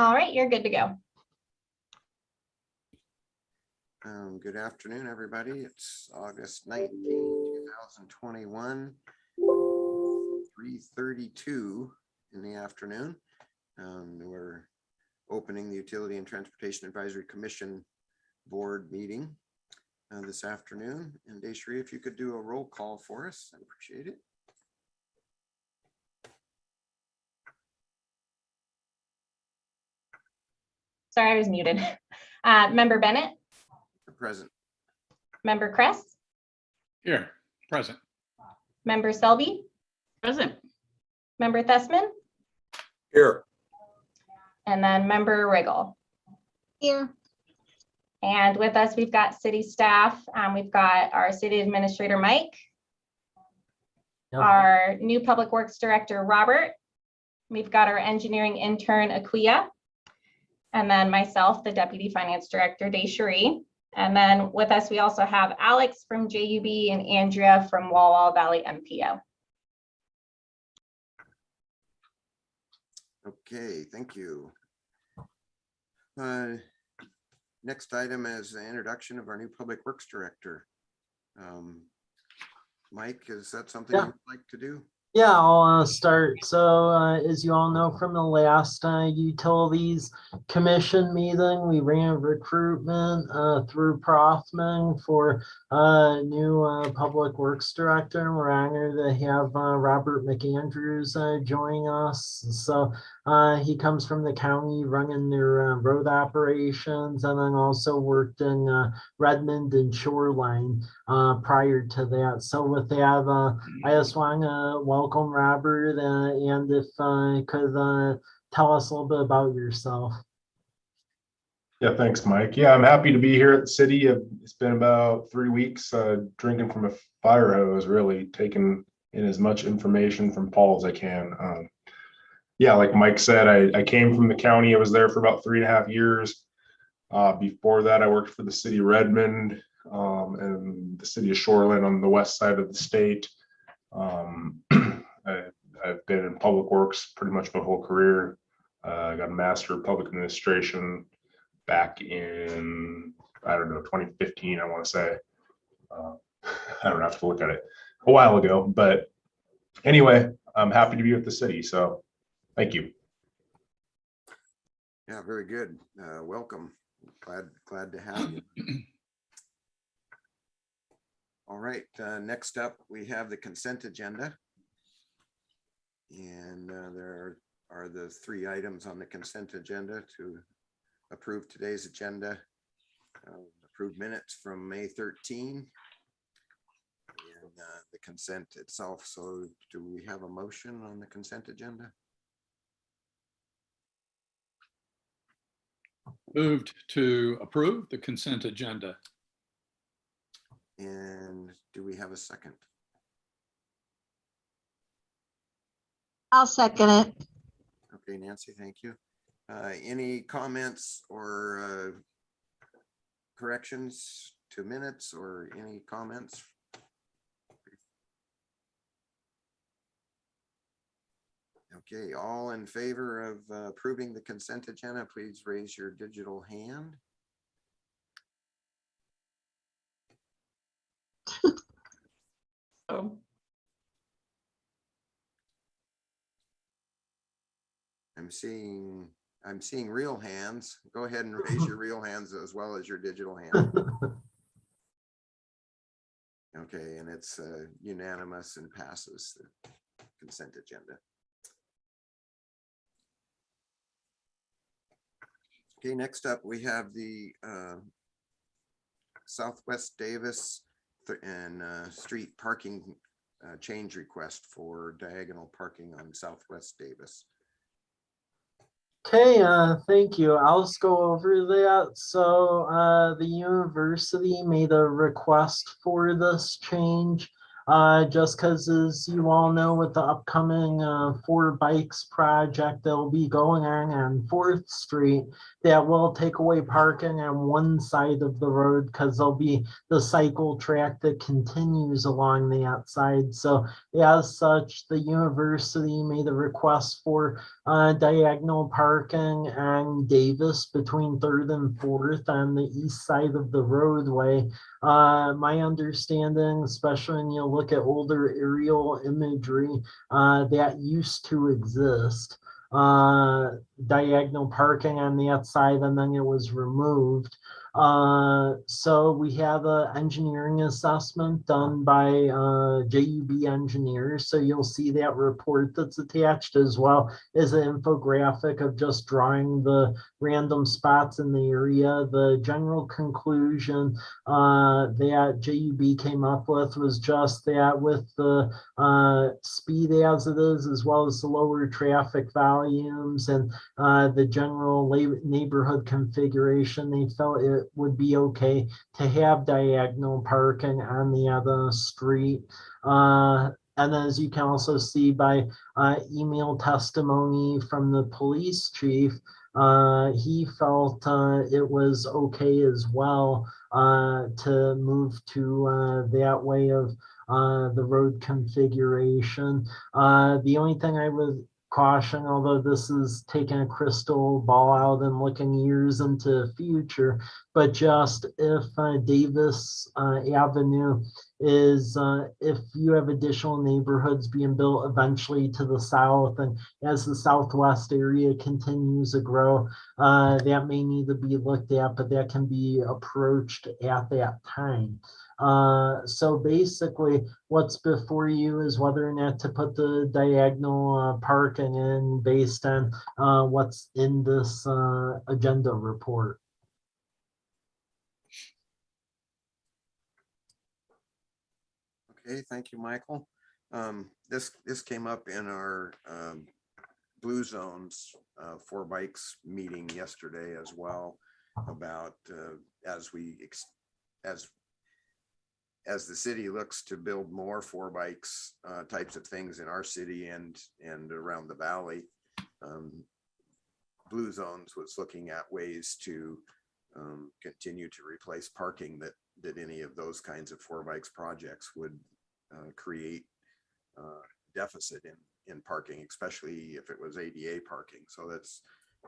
All right, you're good to go. Good afternoon, everybody. It's August 19, 2021, 3:32 in the afternoon. We're opening the Utility and Transportation Advisory Commission Board meeting this afternoon. And Desiree, if you could do a roll call for us, I appreciate it. Sorry, I was muted. Member Bennett. Present. Member Kress. Here, present. Member Selby. Present. Member Thesman. Here. And then Member Riggle. Here. And with us, we've got city staff. We've got our city administrator, Mike. Yep. Our new public works director, Robert. We've got our engineering intern, Aquia. And then myself, the deputy finance director, Desiree. And then with us, we also have Alex from JUB and Andrea from Walla Valley MPO. Okay, thank you. Next item is the introduction of our new public works director. Mike, is that something you'd like to do? Yeah, I'll start. So as you all know from the last Utilities Commission meeting, we ran recruitment through Prothman for new Public Works Director. We're honored to have Robert McAndrews join us. So he comes from the county running their road operations, and then also worked in Redmond and Shoreline prior to that. So with that, I just want to welcome Robert, and if you could tell us a little bit about yourself. Yeah, thanks, Mike. Yeah, I'm happy to be here at the city. It's been about 3 weeks drinking from a fire hose, really taking in as much information from Paul as I can. Yeah, like Mike said, I came from the county. I was there for about 3.5 years. Before that, I worked for the city of Redmond and the city of Shoreland on the west side of the state. I've been in public works pretty much my whole career. I got a master of public administration back in, I don't know, 2015, I want to say. I don't have to look at it, a while ago, but anyway, I'm happy to be with the city, so thank you. Yeah, very good. Welcome. Glad to have you. All right, next up, we have the consent agenda. And there are the 3 items on the consent agenda to approve today's agenda. Approve minutes from May 13. And the consent itself. So do we have a motion on the consent agenda? Moved to approve the consent agenda. And do we have a second? I'll second it. Okay, Nancy, thank you. Any comments or corrections to minutes or any comments? Okay, all in favor of approving the consent agenda, please raise your digital hand. Oh. I'm seeing real hands. Go ahead and raise your real hands as well as your digital hand. Okay, and it's unanimous and passes the consent agenda. Okay, next up we have the Southwest Davis and street parking change request for diagonal parking on Southwest Davis. Okay, thank you. I'll just go over that. So the university made a request for this change. Just because, as you all know, with the upcoming 4 Bikes project that'll be going on 4th Street, that will take away parking on one side of the road because there'll be the cycle track that continues along that side. So as such, the university made a request for diagonal parking on Davis between 3rd and 4th on the east side of the roadway. My understanding, especially when you look at older aerial imagery, that used to exist. Diagonal parking on the outside, and then it was removed. So we have an engineering assessment done by JUB engineers. So you'll see that report that's attached, as well as an infographic of just drawing the random spots in the area. The general conclusion that JUB came up with was just that with the speed as it is, as well as the lower traffic volumes and the general neighborhood configuration, they felt it would be okay to have diagonal parking on the other street. And as you can also see by email testimony from the police chief, he felt it was okay as well to move to that way of the road configuration. The only thing I would caution, although this is taking a crystal ball out and looking years into the future, but just if Davis Avenue is, if you have additional neighborhoods being built eventually to the south, and as the southwest area continues to grow, that may need to be looked at, but that can be approached at that time. So basically, what's before you is whether or not to put the diagonal parking in based on what's in this agenda report. Okay, thank you, Michael. This came up in our Blue Zones 4 Bikes meeting yesterday as well, about as the city looks to build more 4 Bikes types of things in our city and around the valley. Blue Zones was looking at ways to continue to replace parking that any of those kinds of 4 Bikes projects would create deficit in parking, especially if it was ADA parking. So that's,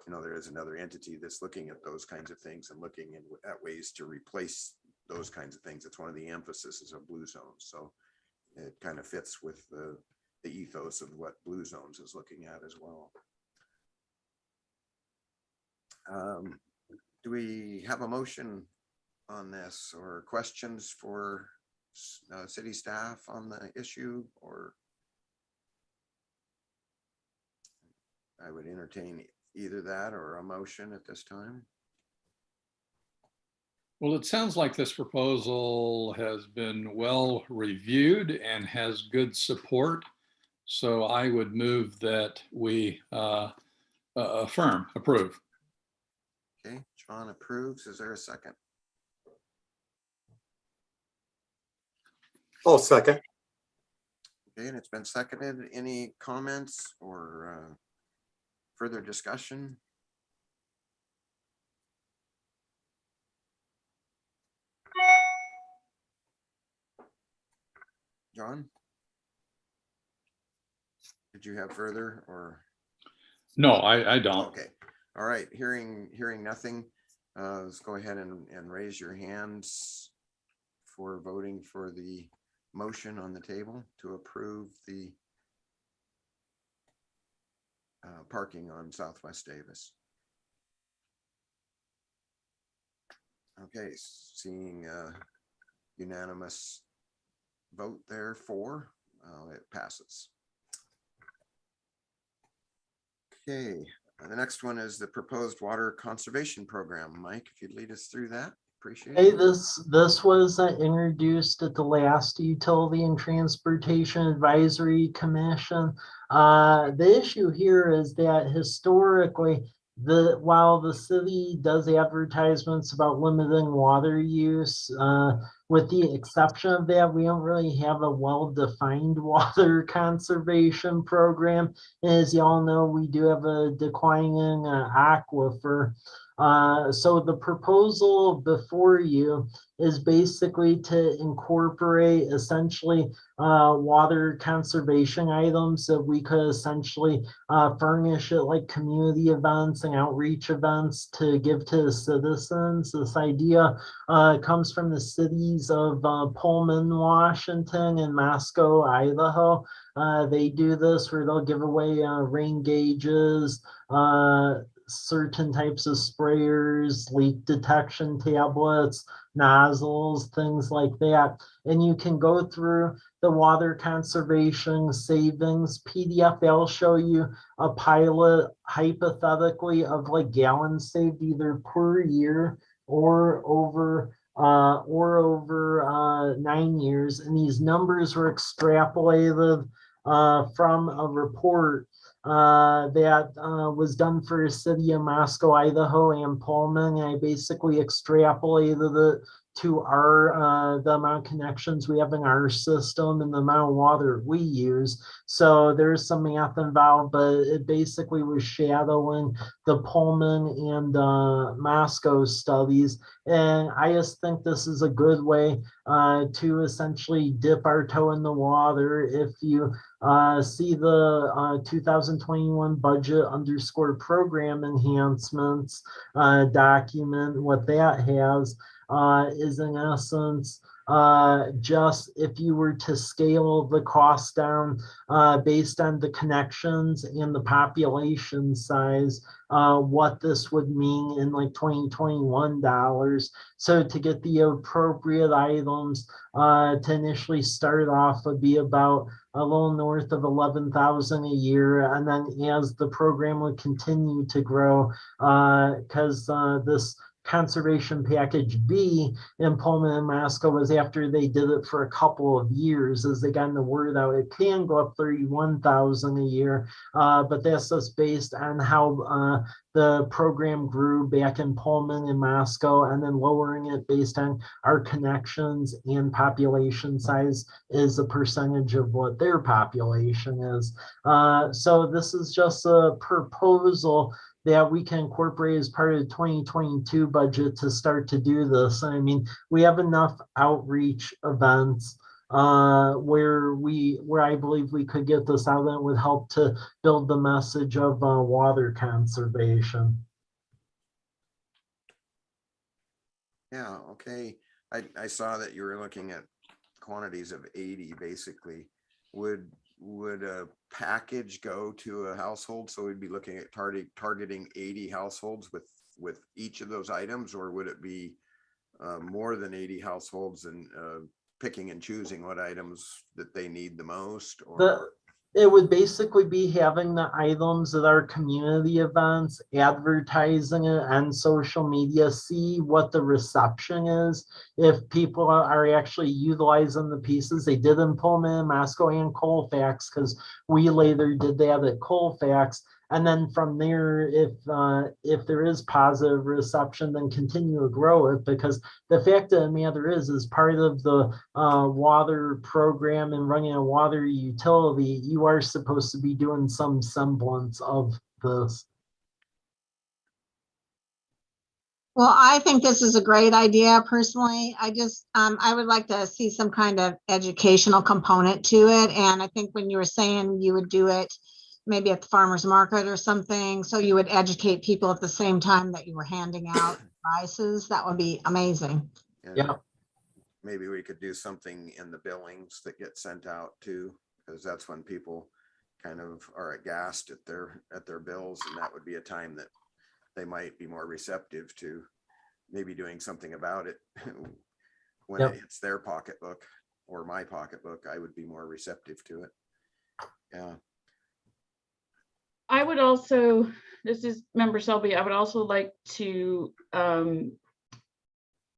there is another entity that's looking at those kinds of things and looking at ways to replace those kinds of things. It's one of the emphases of Blue Zones. So it kind of fits with the ethos of what Blue Zones is looking at as well. Do we have a motion on this or questions for city staff on the issue? Or I would entertain either that or a motion at this time. Well, it sounds like this proposal has been well reviewed and has good support. So I would move that we approve. Okay, John approves. Is there a second? I'll second. Okay, and it's been seconded. Any comments or further discussion? John? Did you have further or? No, I don't. Okay, all right, hearing nothing, let's go ahead and raise your hands for voting for the motion on the table to approve the parking on Southwest Davis. Okay, seeing unanimous vote there for, it passes. Okay, the next one is the proposed water conservation program. Mike, if you'd lead us through that, appreciate Hey, it. this was introduced at the last Utility and Transportation Advisory Commission. The issue here is that historically, while the city does advertisements about limiting water use, with the exception of that, we don't really have a well-defined water conservation program. As y'all know, we do have a declining aquifer. So the proposal before you is basically to incorporate essentially water conservation items that we could essentially furnish at like community events and outreach events to give to the citizens. This idea comes from the cities of Pullman, Washington and Moscow, Idaho. They do this where they'll give away rain gauges, certain types of sprayers, leak detection tablets, nozzles, things like that. And you can go through the water conservation savings PDF. They'll show you a pilot hypothetically of like gallons saved either per year or over 9 years. And these numbers were extrapolated from a report that was done for the city of Moscow, Idaho, and Pullman. I basically extrapolated it to our the amount of connections we have in our system and the amount of water we use. So there's some math involved, but it basically was shadowing the Pullman and Moscow studies. And I just think this is a good way to essentially dip our toe in the water. If you see the 2021 budget _program enhancements document, what that has is in essence just if you were to scale the cost down based on the connections and the population size, what this would mean in like 2021 dollars. So to get the appropriate items to initially start off would be about a little north of 11,000 a year. And then as the program would continue to grow, because this conservation package B in Pullman and Moscow was after they did it for a couple of years. As they got the word out, it can go up 31,000 a year, but that's just based on how the program grew back in Pullman and Moscow, and then lowering it based on our connections and population size is a percentage of what their population is. So this is just a proposal that we can incorporate as part of the 2022 budget to start to do this. I mean, we have enough outreach events where I believe we could get this out, and it would help to build the message of water conservation. Yeah, okay. I saw that you were looking at quantities of 80 basically. Would a package go to a household? So we'd be looking at targeting 80 households with each of those items, or would it be more than 80 households and picking and choosing what items that they need the most? Or It would basically be having the items at our community events, advertising it on social media, see what the reception is. If people are actually utilizing the pieces, they did in Pullman, Moscow, and Colfax, because we later did that at Colfax. And then from there, if there is positive reception, then continue to grow it, because the fact of the matter is part of the water program and running a water utility, you are supposed to be doing some semblance of this. Well, I think this is a great idea personally. I would like to see some kind of educational component to it. And I think when you were saying you would do it maybe at the farmer's market or something, so you would educate people at the same time that you were handing out devices, that would be amazing. Yeah. Maybe we could do something in the billings that get sent out too, because that's when people kind of are aghast at their bills, and that would be a time that they might be more receptive to maybe doing something about it. When it hits their pocketbook or my pocketbook, I would be more receptive to it. Yeah. I would also, this is Member Selby, I would also like to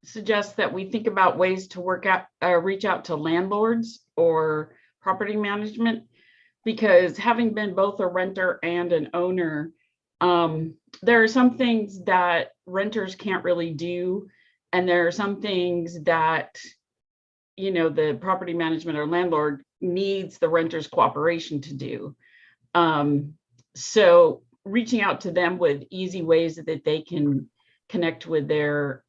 suggest that we think about ways to reach out to landlords or property management, because having been both a renter and an owner, there are some things that renters can't really do, and there are some things that the property management or landlord needs the renter's cooperation to do. So reaching out to them with easy ways that they can connect with their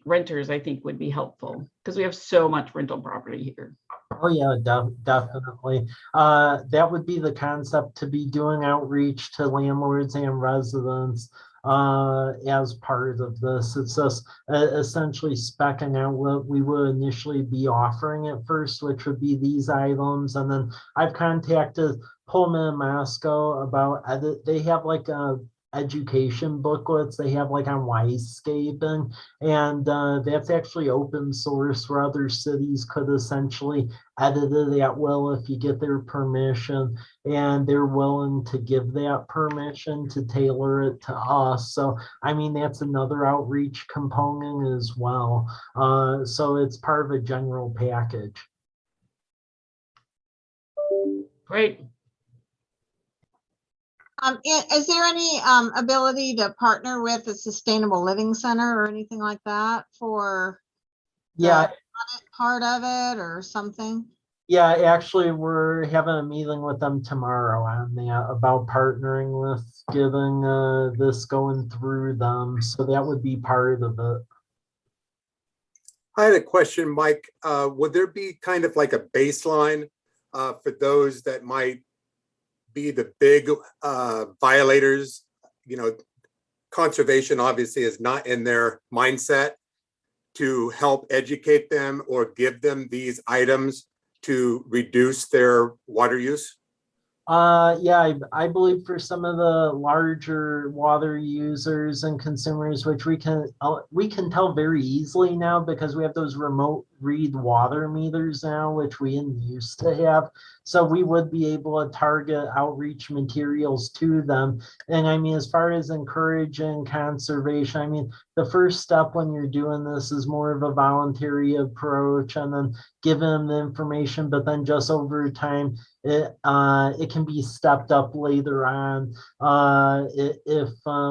renters, I think would be helpful, because we have so much rental property here. Oh, yeah, definitely. That would be the concept, to be doing outreach to landlords and residents as part of this. It's just essentially specking out what we would initially be offering at first, which would be these items. And then I've contacted Pullman and Masco about edit. They have like a education booklets they have like on Wisescaping, and that's actually open source where other cities could essentially edit it at will if you get their permission, and they're willing to give that permission to tailor it to us. So I mean, that's another outreach component as well. So it's part of a general package. Great. Is there any ability to partner with a sustainable living center or anything like that for the Yeah, audit part of it or something? yeah, actually, we're having a meeting with them tomorrow on that about partnering with getting this going through them. So that would be part of it. I had a question, Mike. Would there be kind of like a baseline for those that might be the big violators? Conservation obviously is not in their mindset, to help educate them or give them these items to reduce their water use? Yeah, I believe for some of the larger water users and consumers, which we can tell very easily now because we have those remote read water meters now, which we didn't used to have. So we would be able to target outreach materials to them. And I mean, as far as encouraging conservation, I mean, the first step when you're doing this is more of a voluntary approach, and then give them the information, but then just over time, it can be stepped up later on if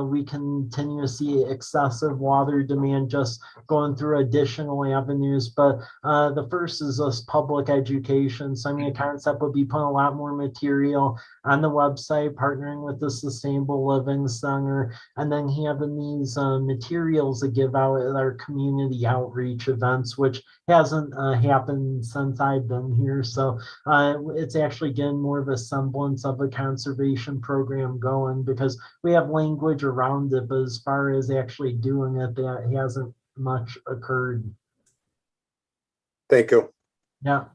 we continue to see excessive water demand, just going through additional avenues. But the first is this public education. So I mean, a concept would be putting a lot more material on the website, partnering with the Sustainable Living Center, and then having these materials to give out at our community outreach events, which hasn't happened since I've been here. So it's actually getting more of a semblance of a conservation program going, because we have language around it, but as far as actually doing it, that hasn't much occurred. Thank you. Yeah.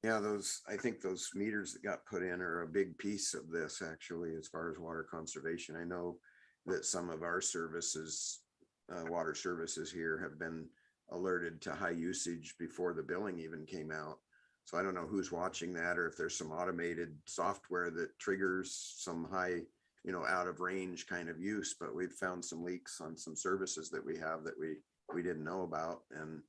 Yeah, I think those meters that got put in are a big piece of this, actually, as far as water conservation. I know that some of our services, water services here, have been alerted to high usage before the billing even came out. So I don't know who's watching that, or if there's some automated software that triggers some high, out of range kind of use, but we've found some leaks on some services that we have that we didn't know about, and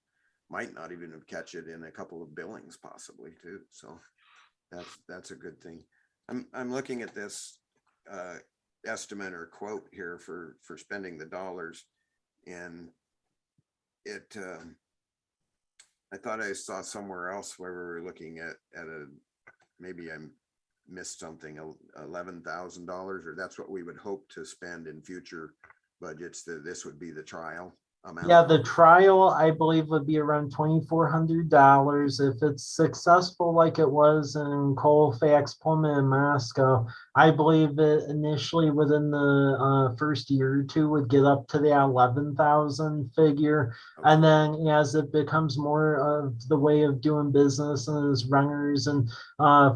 might not even catch it in a couple of billings possibly too. So that's a good thing. I'm looking at this estimate or quote here for spending the dollars, and it I thought I saw somewhere else where we were looking at maybe I missed something, $11,000, or that's what we would hope to spend in future budgets, that this would be the trial amount. Yeah, the trial, I believe, would be around $2,400. If it's successful like it was in Colfax, Pullman, and Moscow, I believe it initially within the first year or two would get up to the 11,000 figure. Okay. And then as it becomes more of the way of doing business, and as renters and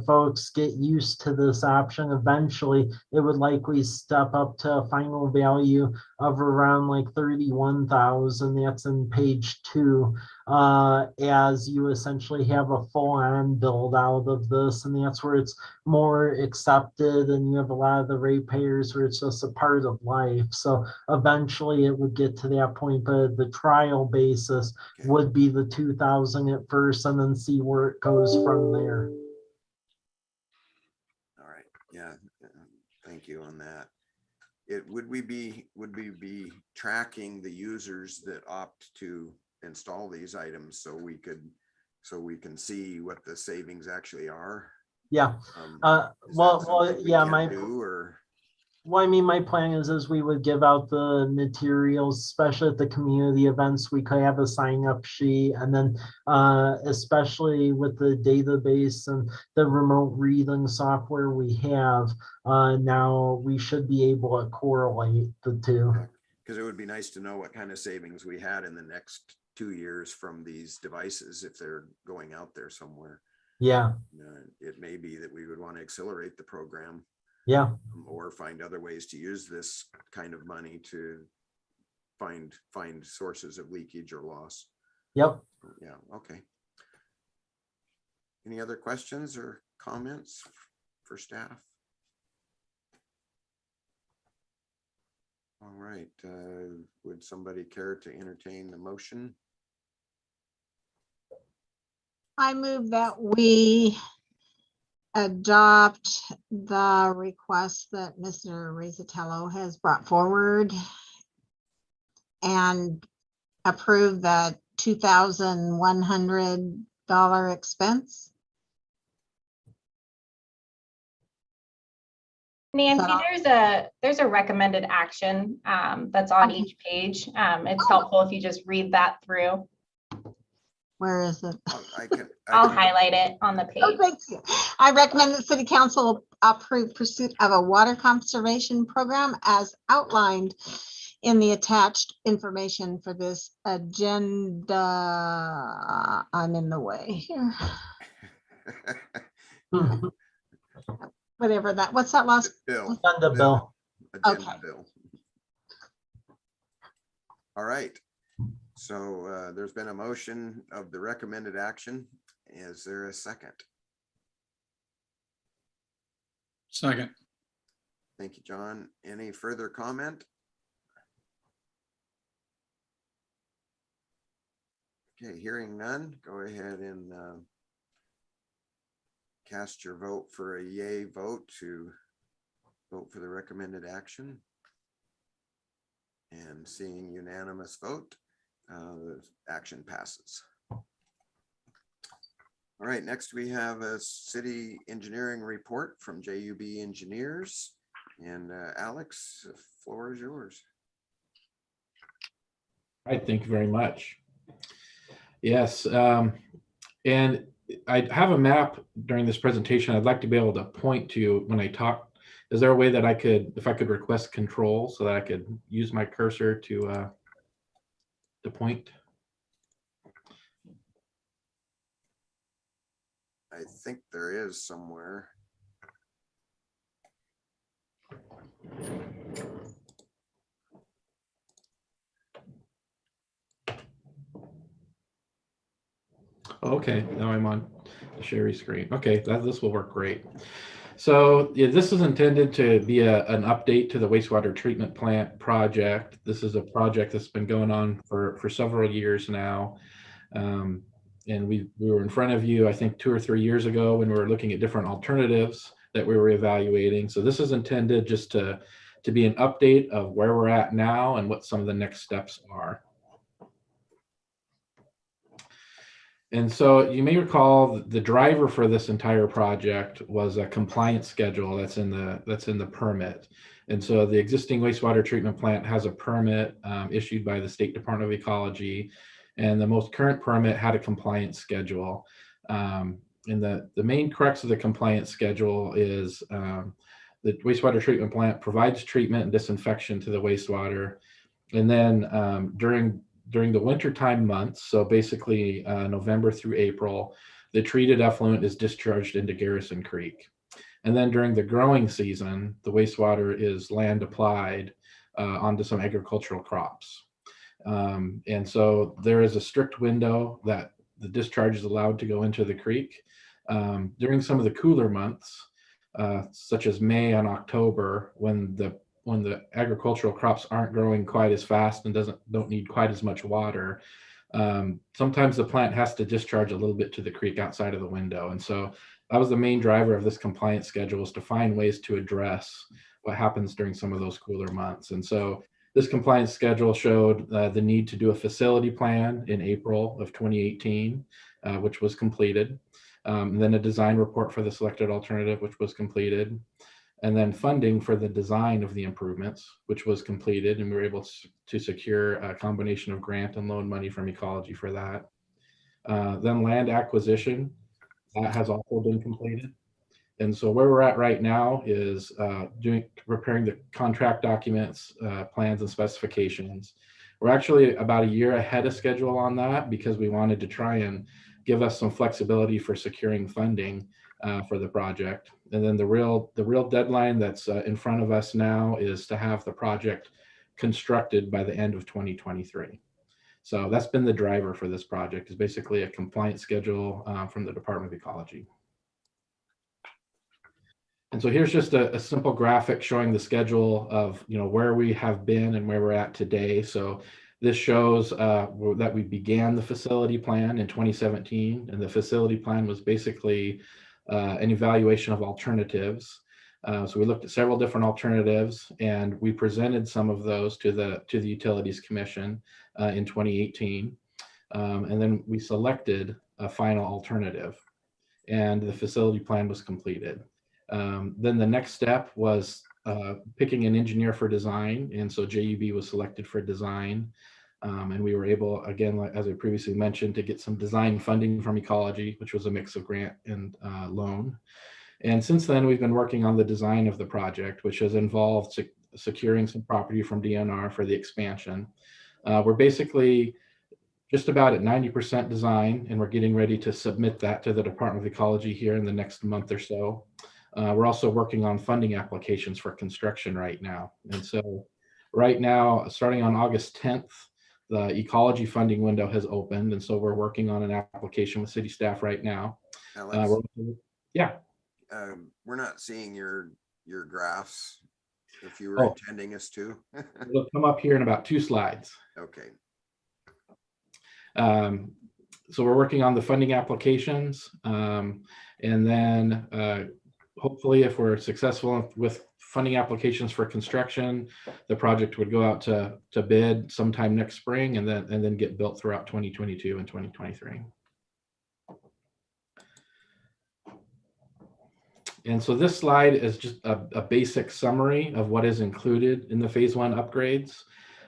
folks get used to this option, eventually it would likely step up to a final value of around like 31,000. That's in page 2, as you essentially have a full-on build out of this, and that's where it's more accepted, and you have a lot of the ratepayers where it's just a part of life. So eventually it would get to that point, but the trial basis would be the 2,000 at first, and then see where it goes from there. All right. Yeah. Thank you on that. Would we be tracking the users that opt to install these items so we can see what the savings actually are. Yeah. Is that something we Yeah, can do, or? Well, I mean, my plan is we would give out the materials, especially at the community events. We could have a sign up sheet, and then especially with the database and the remote reading software we have now, we should be able to correlate the two. Because it would be nice to know what kind of savings we had in the next 2 years from these devices if they're going out there somewhere. Yeah. It may be that we would want to accelerate the program. Yeah. Or find other ways to use this kind of money to find sources of leakage or loss. Yep. Yeah, okay. Any other questions or comments for staff? All right, would somebody care to entertain the motion? I move that we adopt the request that Mr. Rizzatello has brought forward and approve the $2,100 expense. Nancy, all? there's a recommended action that's on each page. It's helpful if you just read that through. Where is it? I'll highlight it on the Oh, page. thank you. I recommend that City Council approve pursuit of a water conservation program as outlined in the attached information for this agenda. I'm in the way here. Whatever that, what's that last? Bill. Agenda bill. Agenda Okay. bill. All right. So there's been a motion of the recommended action. Is there a second? Second. Thank you, John. Any further comment? Okay, hearing none, go ahead and cast your vote for a yay vote to vote for the recommended action. And seeing unanimous vote, the action passes. All right, next we have a city engineering report from JUB Engineers. And Alex, the floor is yours. All right, thank you very much. Yes, and I have a map during this presentation I'd like to be able to point to when I talk. Is there a way that I could, if I could request control so that I could use my cursor to point? I think there is somewhere. Okay, now I'm on the Sherry screen. Okay, this will work great. So yeah, this is intended to be an update to the wastewater treatment plant project. This is a project that's been going on for several years now. And we were in front of you, I think 2 or 3 years ago when we were looking at different alternatives that we were evaluating. So this is intended just to be an update of where we're at now and what some of the next steps are. And so you may recall the driver for this entire project was a compliance schedule that's in the permit. And so the existing wastewater treatment plant has a permit issued by the State Department of Ecology, and the most current permit had a compliance schedule. And the main crux of the compliance schedule is the wastewater treatment plant provides treatment and disinfection to the wastewater. And then during the wintertime months, so basically November through April, the treated effluent is discharged into Garrison Creek. And then during the growing season, the wastewater is land applied onto some agricultural crops. And so there is a strict window that the discharge is allowed to go into the creek. During some of the cooler months, such as May and October, when the agricultural crops aren't growing quite as fast and don't need quite as much water, sometimes the plant has to discharge a little bit to the creek outside of the window. And so that was the main driver of this compliance schedule, is to find ways to address what happens during some of those cooler months. And so This compliance schedule showed the need to do a facility plan in April of 2018, which was completed. Then a design report for the selected alternative, which was completed. And then funding for the design of the improvements, which was completed, and we were able to secure a combination of grant and loan money from Ecology for that. Then land acquisition, that has also been completed. And so where we're at right now is preparing the contract documents, plans and specifications. We're actually about a year ahead of schedule on that because we wanted to try and give us some flexibility for securing funding for the project. And then the real deadline that's in front of us now is to have the project constructed by the end of 2023. So that's been the driver for this project, is basically a compliance schedule from the Department of Ecology. And so here's just a simple graphic showing the schedule of, where we have been and where we're at today. So this shows that we began the facility plan in 2017, and the facility plan was basically an evaluation of alternatives. So we looked at several different alternatives, and we presented some of those to the Utilities Commission in 2018. And then we selected a final alternative, and the facility plan was completed. Then the next step was picking an engineer for design. And so JUB was selected for design. And we were able, again, as I previously mentioned, to get some design funding from Ecology, which was a mix of grant and loan. And since then, we've been working on the design of the project, which has involved securing some property from DNR for the expansion. We're basically just about at 90% design, and we're getting ready to submit that to the Department of Ecology here in the next month or so. We're also working on funding applications for construction right now. And so right now, starting on August 10th, the Ecology funding window has opened. And so we're working on an application with city staff right now. Alex, yeah. We're not seeing your graphs if you were intending us to. It'll come up here in about 2 slides. Okay. So we're working on the funding applications. And then hopefully, if we're successful with funding applications for construction, the project would go out to bid sometime next spring, and then get built throughout 2022 and 2023. And so this slide is just a basic summary of what is included in the phase 1 upgrades.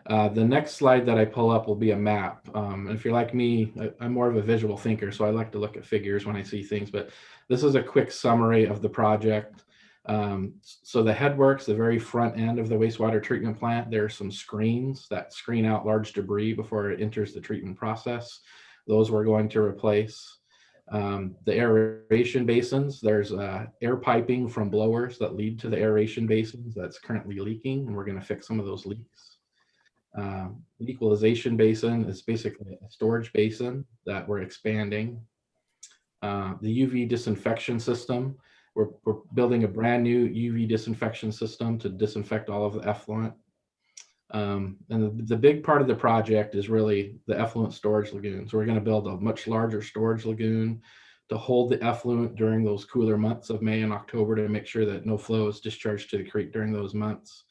The next slide that I pull up will be a map. And if you're like me, I'm more of a visual thinker, so I like to look at figures when I see things, but this is a quick summary of the project. So the headworks, the very front end of the wastewater treatment plant, there are some screens that screen out large debris before it enters the treatment process. Those we're going to replace. The aeration basins, there's air piping from blowers that lead to the aeration basins that's currently leaking, and we're going to fix some of those leaks. The equalization basin is basically a storage basin that we're expanding. The UV disinfection system, we're building a brand new UV disinfection system to disinfect all of the effluent. And the big part of the project is really the effluent storage lagoon. So we're going to build a much larger storage lagoon to hold the effluent during those cooler months of May and October to make sure that no flow is discharged to the creek during those months.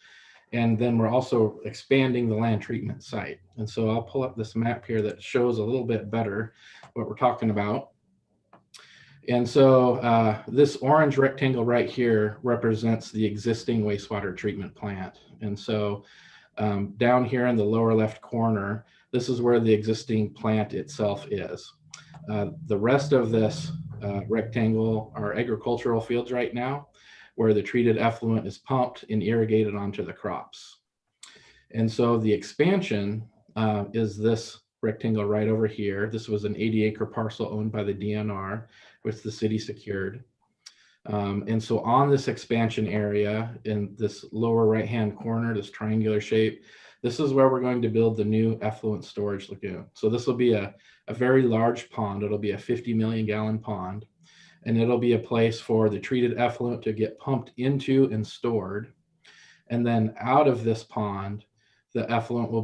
And then we're also expanding the land treatment site. And so I'll pull up this map here that shows a little bit better what we're talking about. And so this orange rectangle right here represents the existing wastewater treatment plant. And so down here in the lower left corner, this is where the existing plant itself is. The rest of this rectangle are agricultural fields right now, where the treated effluent is pumped and irrigated onto the crops. And so the expansion is this rectangle right over here. This was an 80-acre parcel owned by the DNR, which the city secured. And so on this expansion area in this lower right-hand corner, this triangular shape, this is where we're going to build the new effluent storage lagoon. So this will be a very large pond. It'll be a 50 million gallon pond, and it'll be a place for the treated effluent to get pumped into and stored. And then out of this pond, the effluent will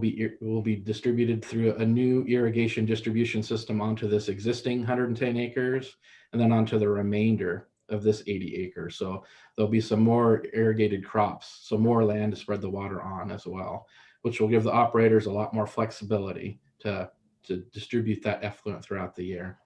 be distributed through a new irrigation distribution system onto this existing 110 acres, and then onto the remainder of this 80 acres. So there'll be some more irrigated crops, so more land to spread the water on as well, which will give the operators a lot more flexibility to distribute that effluent throughout the year.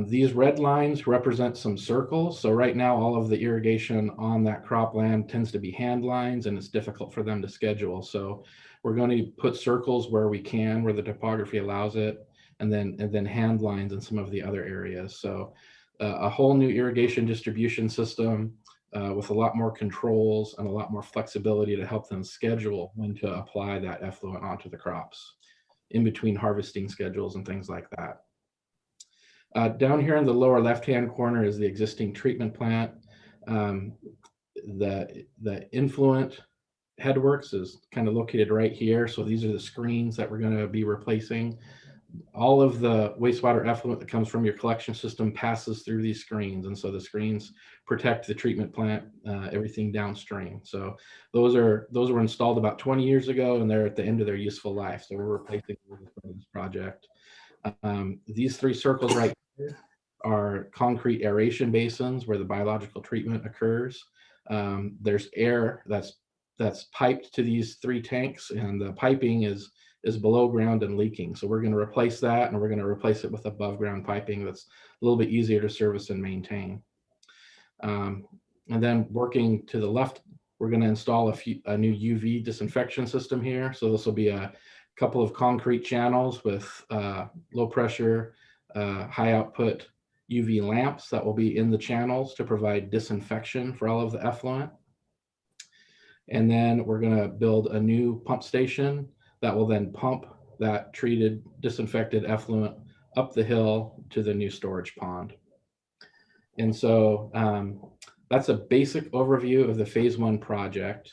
These red lines represent some circles. So right now, all of the irrigation on that cropland tends to be hand lines, and it's difficult for them to schedule. So we're going to put circles where we can, where the topography allows it, and then hand lines in some of the other areas. So a whole new irrigation distribution system with a lot more controls and a lot more flexibility to help them schedule when to apply that effluent onto the crops in between harvesting schedules and things like that. Down here in the lower left-hand corner is the existing treatment plant. The Effluent headworks is kind of located right here. So these are the screens that we're going to be replacing. All of the wastewater effluent that comes from your collection system passes through these screens. And so the screens protect the treatment plant, everything downstream. So those were installed about 20 years ago, and they're at the end of their useful life. So we're replacing this project. These three circles right here are concrete aeration basins where the biological treatment occurs. There's air that's piped to these three tanks, and the piping is below ground and leaking. So we're going to replace that, and we're going to replace it with above ground piping that's a little bit easier to service and maintain. And then working to the left, we're going to install a new UV disinfection system here. So this will be a couple of concrete channels with low pressure, high output UV lamps that will be in the channels to provide disinfection for all of the effluent. And then we're going to build a new pump station that will then pump that treated, disinfected effluent up the hill to the new storage pond. And so that's a basic overview of the phase 1 project.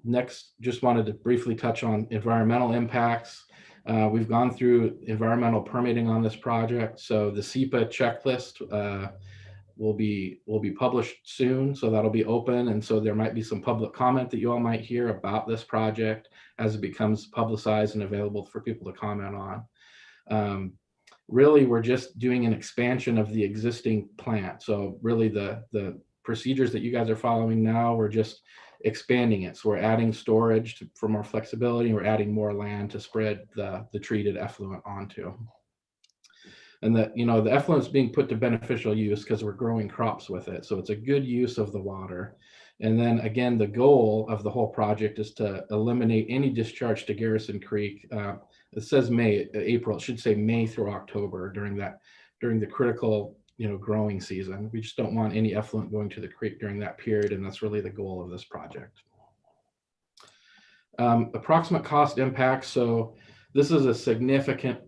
Next, just wanted to briefly touch on environmental impacts. We've gone through environmental permitting on this project. So the SEPA checklist will be published soon. So that'll be open. And so there might be some public comment that you all might hear about this project as it becomes publicized and available for people to comment on. Really, we're just doing an expansion of the existing plant. So really the procedures that you guys are following now, we're just expanding it. So we're adding storage for more flexibility. We're adding more land to spread the treated effluent onto. And the effluent is being put to beneficial use because we're growing crops with it. So it's a good use of the water. And then again, the goal of the whole project is to eliminate any discharge to Garrison Creek. It says April, it should say May through October during the critical growing season. We just don't want any effluent going to the creek during that period, and that's really the goal of this project. Approximate cost impact. So this is a significant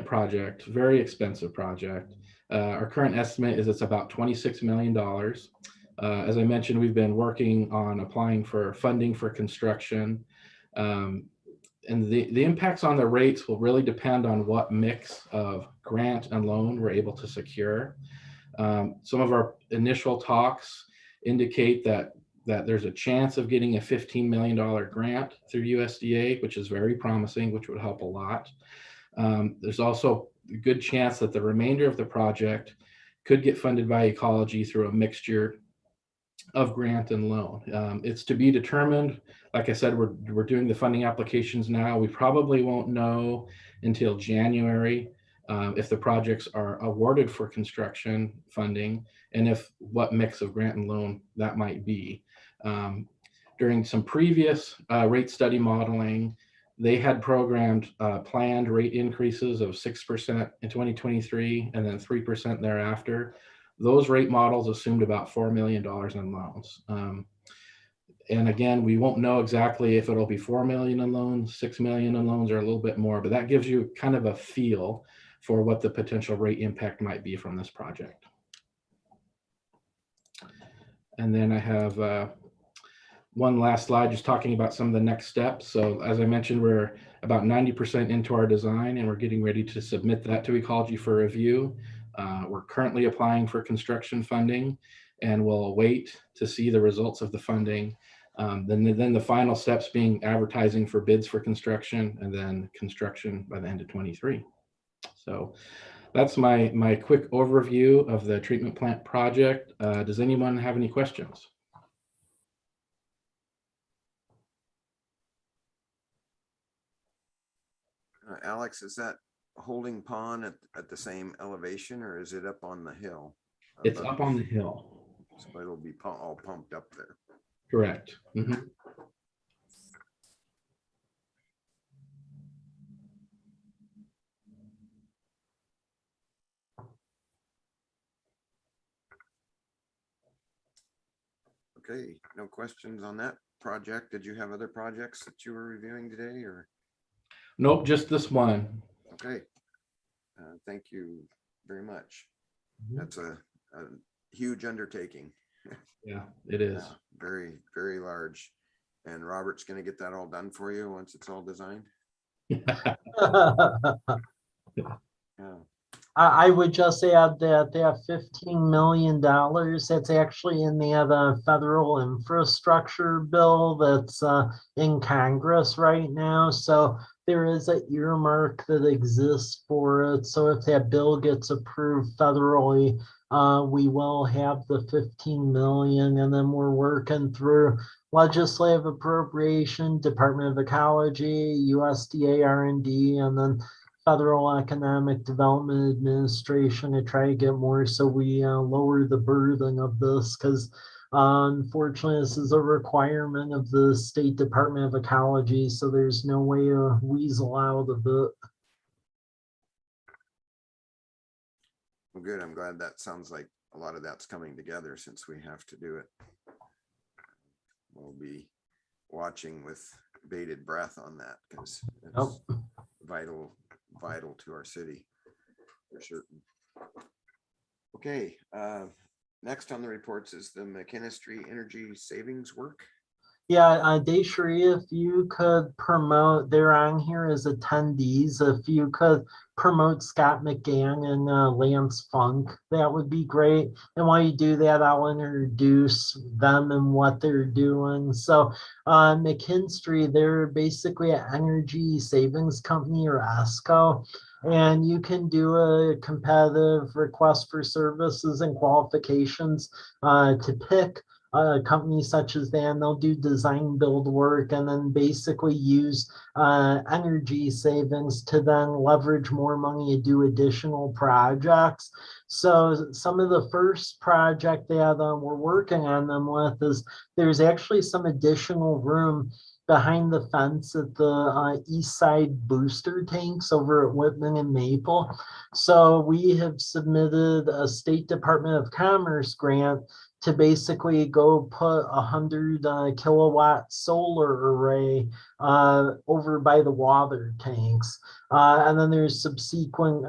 project, very expensive project. Our current estimate is it's about $26 million. As I mentioned, we've been working on applying for funding for construction. And the impacts on the rates will really depend on what mix of grant and loan we're able to secure. Some of our initial talks indicate that there's a chance of getting a $15 million grant through USDA, which is very promising, which would help a lot. There's also a good chance that the remainder of the project could get funded by ecology through a mixture of grant and loan. It's to be determined. Like I said, we're doing the funding applications now. We probably won't know until January if the projects are awarded for construction funding and what mix of grant and loan that might be. During some previous rate study modeling, they had programmed planned rate increases of 6% in 2023 and then 3% thereafter. Those rate models assumed about $4 million in loans. And again, we won't know exactly if it'll be 4 million in loans, 6 million in loans, or a little bit more, but that gives you kind of a feel for what the potential rate impact might be from this project. And then I have one last slide just talking about some of the next steps. So as I mentioned, we're about 90% into our design and we're getting ready to submit that to ecology for review. We're currently applying for construction funding and we'll wait to see the results of the funding. Then the final steps being advertising for bids for construction and then construction by the end of 23. So that's my quick overview of the treatment plant project. Does anyone have any questions? Alex, is that holding pond at the same elevation or is it up on the hill? It's up on the hill. So it'll be all pumped up there. Correct. Mhm. Okay, no questions on that project. Did you have other projects that you were reviewing today or? Nope, just this one. Okay. Thank you very much. Mhm. That's a huge undertaking. Yeah, it is. Yeah, very, very large. And Robert's gonna get that all done for you once it's all designed? Yeah. I would just add that that $15 million, that's actually in the federal infrastructure bill that's in Congress right now. So there is an earmark that exists for it. So if that bill gets approved federally, we will have the 15 million, and then we're working through legislative appropriation, Department of Ecology, USDA R&D, and then Federal Economic Development Administration to try to get more so we lower the burden of this, because unfortunately this is a requirement of the State Department of Ecology, so there's no way to weasel out of it. Well, good. I'm glad that sounds like a lot of that's coming together since we have to do it. We'll be watching with bated breath on that because it's vital to our city for certain. Okay, next on the reports is the McKinstry Energy Savings Work. Yeah, Deshree, if you could promote, they're on here as attendees. If you could promote Scott McGann and Lance Funk, that would be great. And while you do that, I'll introduce them and what they're doing. So McKinstry, they're basically an energy savings company, or ESCO. And you can do a competitive request for services and qualifications to pick companies such as that, and they'll do design build work and then basically use energy savings to then leverage more money to do additional projects. So some of the first project that we're working on them with is there's actually some additional room behind the fence at the east side booster tanks over at Whitman and Maple. So we have submitted a State Department of Commerce grant to basically go put 100 kilowatt solar array over by the water tanks. And then there's subsequent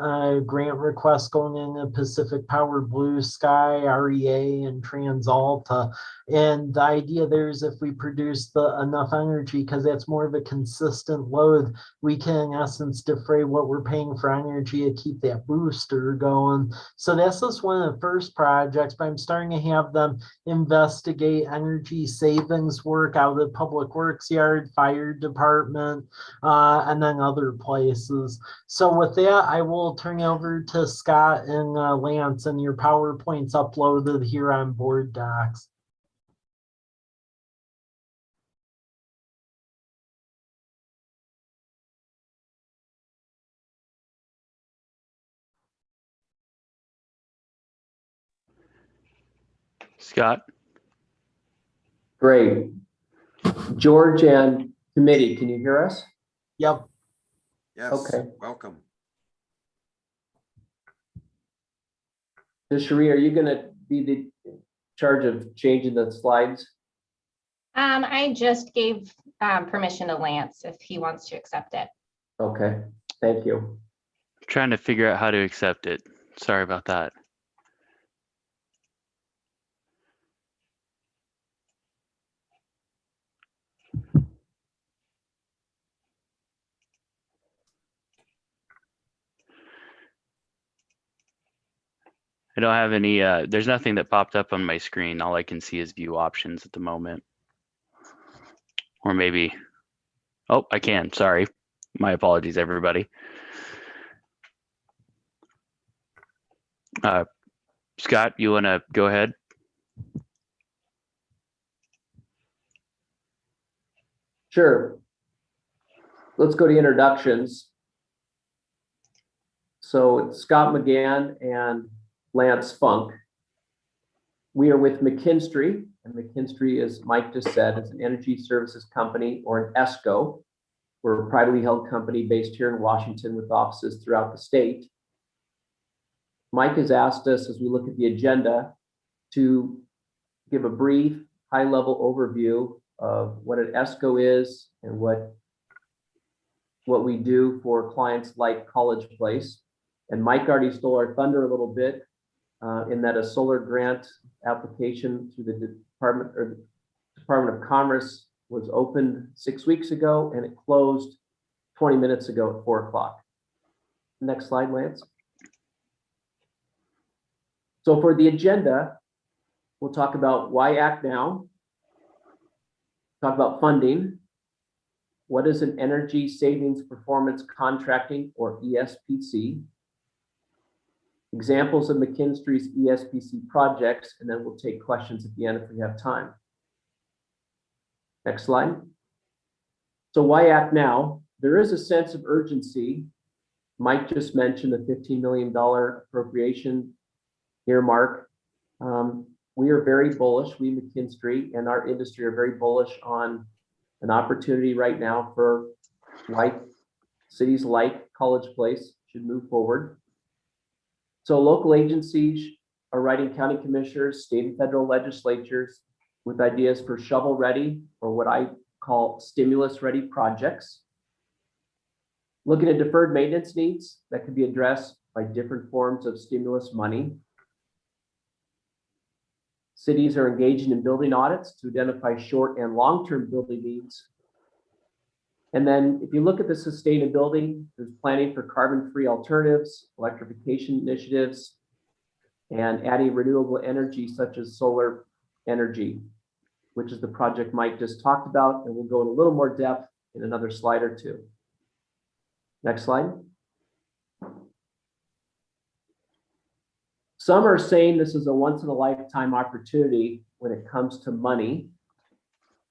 grant requests going in Pacific Power, Blue Sky, REA, and TransAlta. And the idea there is if we produce enough energy, because that's more of a consistent load, we can in essence defray what we're paying for energy to keep that booster going. So that's just one of the first projects, but I'm starting to have them investigate energy savings work out of the Public Works Yard, Fire Department, and then other places. So with that, I will turn it over to Scott and Lance, and your PowerPoint's uploaded here on Board Docs. Scott? Great. George and committee, can you hear us? Yep. Yes. Okay. Welcome. Deshree, are you going to be the charge of changing the slides? I just gave permission to Lance if he wants to accept it. Okay, thank you. I'm trying to figure out how to accept it. Sorry about that. I don't have any, there's nothing that popped up on my screen. All I can see is view options at the moment. Or maybe, oh, I can, sorry. My apologies, everybody. Scott, you want to go ahead? Sure. Let's go to introductions. So it's Scott McGann and Lance Funk. We are with McKinstry, and McKinstry, as Mike just said, is an energy services company, or an ESCO. We're a privately held company based here in Washington with offices throughout the state. Mike has asked us, as we look at the agenda, to give a brief, high-level overview of what an ESCO is and what we do for clients like College Place. And Mike already stole our thunder a little bit in that a solar grant application through the Department of Commerce was opened 6 weeks ago, and it closed 20 minutes ago at 4 o'clock. Next slide, Lance. So for the agenda, we'll talk about why act now, talk about funding, what is an energy savings performance contracting, or ESPC, examples of McKinstry's ESPC projects, and then we'll take questions at the end if we have time. Next slide. So why act now? There is a sense of urgency. Mike just mentioned the $15 million appropriation earmark. We are very bullish, we McKinstry and our industry are very bullish on an opportunity right now for cities like College Place should move forward. So local agencies are writing county commissioners, state and federal legislatures with ideas for shovel ready, or what I call stimulus ready projects. Looking at deferred maintenance needs that can be addressed by different forms of stimulus money. Cities are engaging in building audits to identify short and long-term building needs. And then if you look at the sustainability, there's planning for carbon-free alternatives, electrification initiatives, and adding renewable energy such as solar energy, which is the project Mike just talked about, and we'll go in a little more depth in another slide or two. Next slide. Some are saying this is a once-in-a-lifetime opportunity when it comes to money.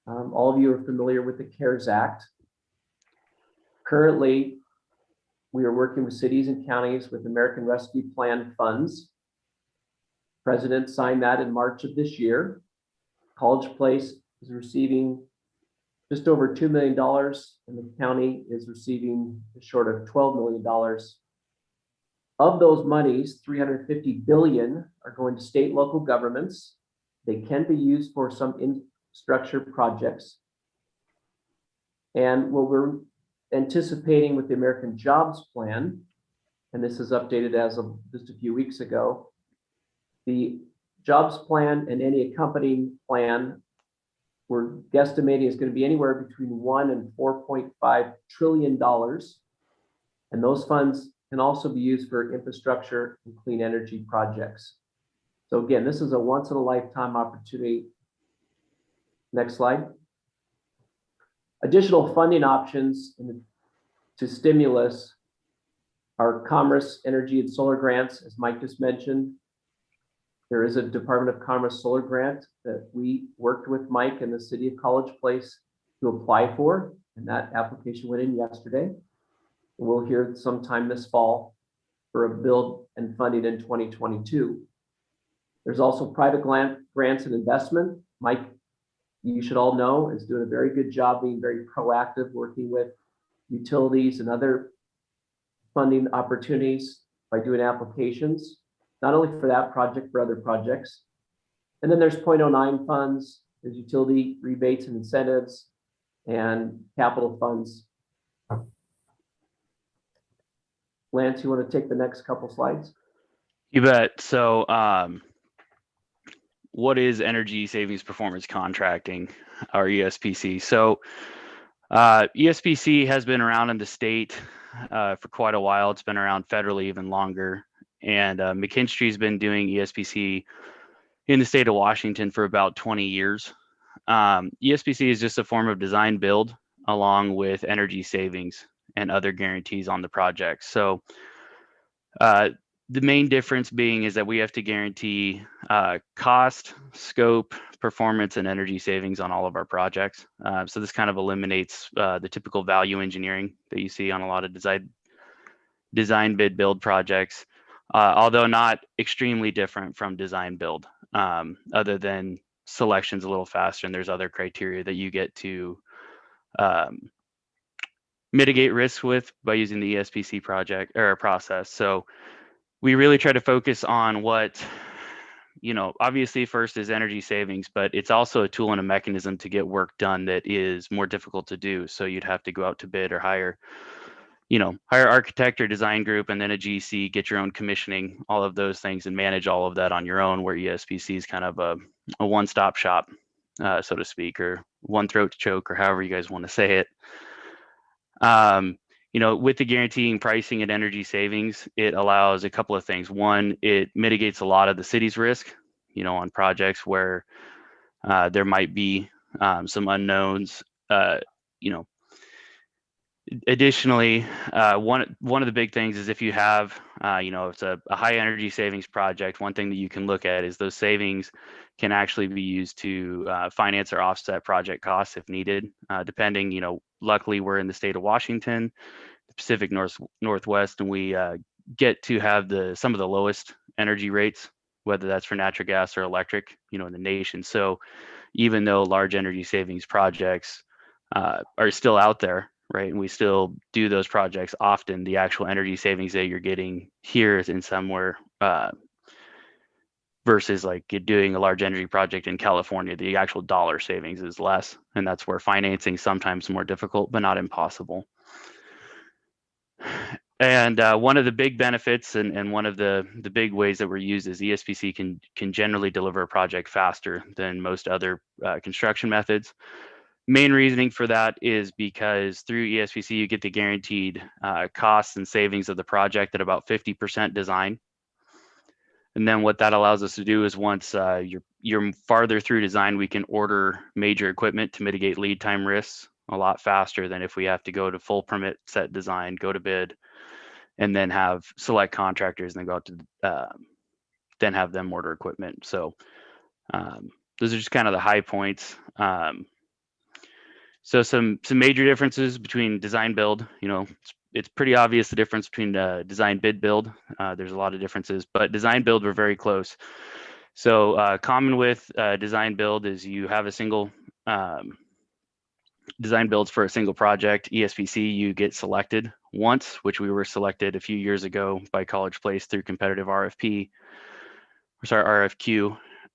All of you are familiar with the CARES Act. Currently, we are working with cities and counties with American Rescue Plan funds. President signed that in March of this year. College Place is receiving just over $2 million, and the county is receiving short of $12 million. Of those monies, $350 billion are going to state and local governments. They can be used for some infrastructure projects. And what we're anticipating with the American Jobs Plan, and this is updated as of just a few weeks ago, the Jobs Plan and any accompanying plan, we're guesstimating is going to be anywhere between $1 and $4.5 trillion. And those funds can also be used for infrastructure and clean energy projects. So again, this is a once in a lifetime opportunity. Next slide. Additional funding options to stimulus are commerce, energy, and solar grants, as Mike just mentioned. There is a Department of Commerce solar grant that we worked with Mike and the city of College Place to apply for, and that application went in yesterday. We'll hear sometime this fall for a build and funding in 2022. There's also private grants and investment. Mike, you should all know, is doing a very good job being very proactive, working with utilities and other funding opportunities by doing applications, not only for that project, for other projects. And then there's 0.09 funds, there's utility rebates and incentives, and capital funds. Lance, you want to take the next couple slides? You bet. So what is energy savings performance contracting, or ESPC? So ESPC has been around in the state for quite a while. It's been around federally even longer. And McKinstry's been doing ESPC in the state of Washington for about 20 years. ESPC is just a form of design build along with energy savings and other guarantees on the project. So the main difference being is that we have to guarantee cost, scope, performance, and energy savings on all of our projects. So this kind of eliminates the typical value engineering that you see on a lot of design bid build projects, although not extremely different from design build, other than selection's a little faster and there's other criteria that you get to mitigate risk with by using the Espc project or process. So we really try to focus on what, obviously first is energy savings, but it's also a tool and a mechanism to get work done that is more difficult to do. So you'd have to go out to bid or hire architect or design group, and then a GC, get your own commissioning, all of those things, and manage all of that on your own, where ESPC is kind of a one-stop shop, so to speak, or one throat to choke, or however you guys want to say it. With the guaranteeing pricing and energy savings, it allows a couple of things. One, it mitigates a lot of the city's risk, on projects where there might be some unknowns. Additionally, one of the big things is if you have, it's a high energy savings project, one thing that you can look at is those savings can actually be used to finance or offset project costs if needed, depending, luckily we're in the state of Washington, the Pacific Northwest, and we get to have some of the lowest energy rates, whether that's for natural gas or electric, in the nation. So even though large energy savings projects are still out there, right, and we still do those projects often, the actual energy savings that you're getting here is in somewhere versus like doing a large energy project in California, the actual dollar savings is less, and that's where financing sometimes more difficult, but not impossible. And one of the big benefits and one of the big ways that we're used is ESPC can generally deliver a project faster than most other construction methods. Main reasoning for that is because through ESPC, you get the guaranteed costs and savings of the project at about 50% design. And then what that allows us to do is once you're farther through design, we can order major equipment to mitigate lead time risks a lot faster than if we have to go to full permit set design, go to bid, and then have select contractors and then go out to then have them order equipment. So those are just kind of the high points. So some major differences between design build, it's pretty obvious the difference between design bid build. There's a lot of differences, but design build we're very close. So common with design build is you have a single design builds for a single project. ESPC, you get selected once, which we were selected a few years ago by College Place through competitive RFQ.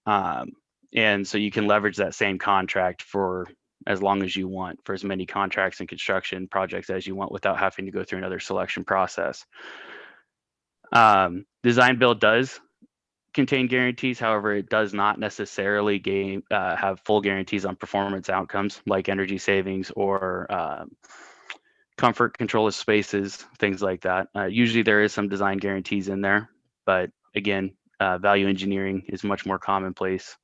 And so you can leverage that same contract for as long as you want, for as many contracts and construction projects as you want without having to go through another selection process. Design build does contain guarantees. However, it does not necessarily have full guarantees on performance outcomes like energy savings or comfort, control of spaces, things like that. Usually there is some design guarantees in there, but again, value engineering is much more commonplace.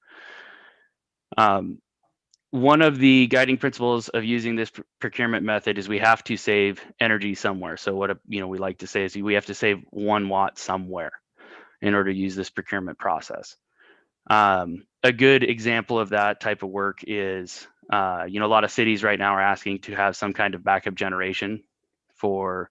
One of the guiding principles of using this procurement method is we have to save energy somewhere. So what we like to say is we have to save 1 watt somewhere in order to use this procurement process. A good example of that type of work is, a lot of cities right now are asking to have some kind of backup generation for,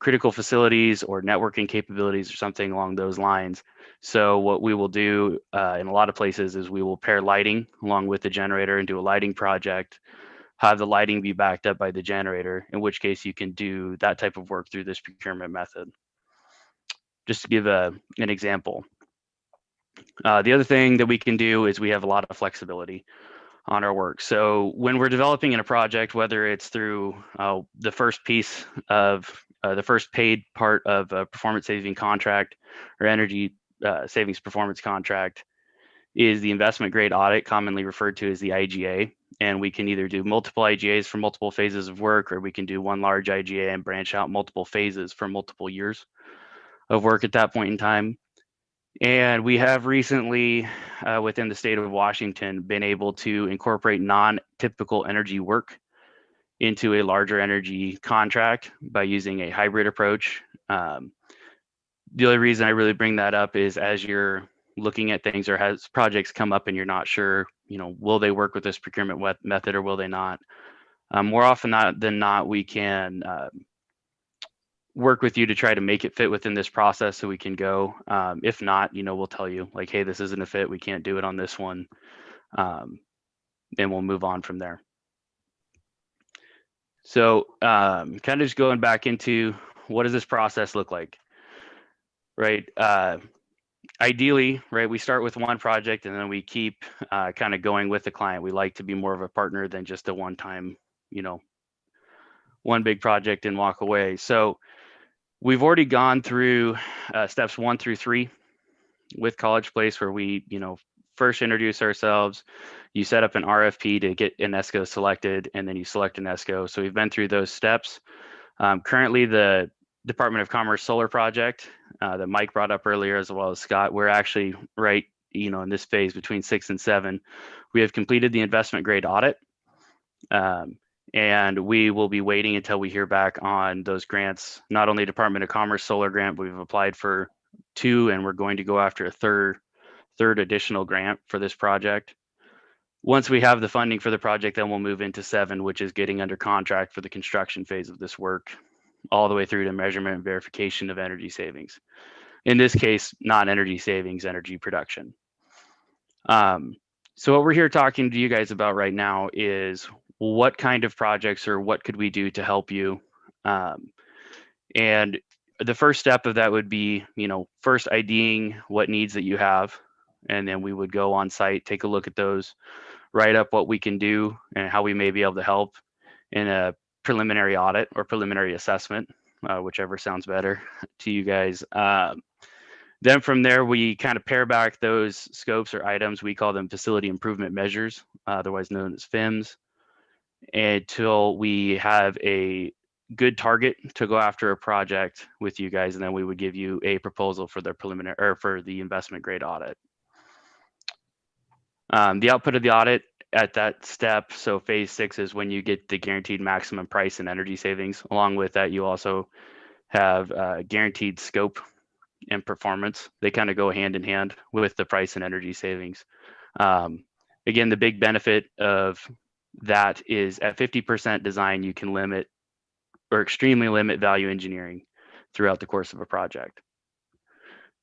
critical facilities or networking capabilities or something along those lines. So what we will do in a lot of places is we will pair lighting along with the generator and do a lighting project, have the lighting be backed up by the generator, in which case you can do that type of work through this procurement method. Just to give an example. The other thing that we can do is we have a lot of flexibility on our work. So when we're developing in a project, whether it's through the first piece of the first paid part of a performance saving contract or energy savings performance contract, is the investment grade audit, commonly referred to as the IGA. And we can either do multiple IGAs for multiple phases of work, or we can do one large IGA and branch out multiple phases for multiple years of work at that point in time. And we have recently, within the state of Washington, been able to incorporate non-typical energy work into a larger energy contract by using a hybrid approach. The only reason I really bring that up is as you're looking at things or has projects come up and you're not sure, will they work with this procurement method or will they not? More often than not, we can work with you to try to make it fit within this process so we can go. If not, we'll tell you like, hey, this isn't a fit. We can't do it on this one. And we'll move on from there. So kind of just going back into what does this process look like, right? Ideally, right, we start with one project and then we keep kind of going with the client. We like to be more of a partner than just a one-time, one big project and walk away. So we've already gone through steps 1 through 3 with College Place, where we, first introduce ourselves. You set up an RFP to get an ESCO selected, and then you select an ESCO. So we've been through those steps. Currently, the Department of Commerce solar project that Mike brought up earlier, as well as Scott, we're actually right, in this phase between 6 and 7. We have completed the investment grade audit. And we will be waiting until we hear back on those grants. Not only Department of Commerce solar grant, but we've applied for 2, and we're going to go after a third additional grant for this project. Once we have the funding for the project, then we'll move into 7, which is getting under contract for the construction phase of this work, all the way through to measurement and verification of energy savings. In this case, not energy savings, energy production. So what we're here talking to you guys about right now is what kind of projects or what could we do to help you? And the first step of that would be, first IDing what needs that you have. And then we would go on site, take a look at those, write up what we can do and how we may be able to help in a preliminary audit or preliminary assessment, whichever sounds better to you guys. Then from there, we kind of pare back those scopes or items. We call them facility improvement measures, otherwise known as FIMs, until we have a good target to go after a project with you guys. And then we would give you a proposal for the preliminary or for the investment grade audit. The output of the audit at that step, so phase 6 is when you get the guaranteed maximum price and energy savings. Along with that, you also have guaranteed scope and performance. They kind of go hand in hand with the price and energy savings. Again, the big benefit of that is at 50% design, you can limit or extremely limit value engineering throughout the course of a project.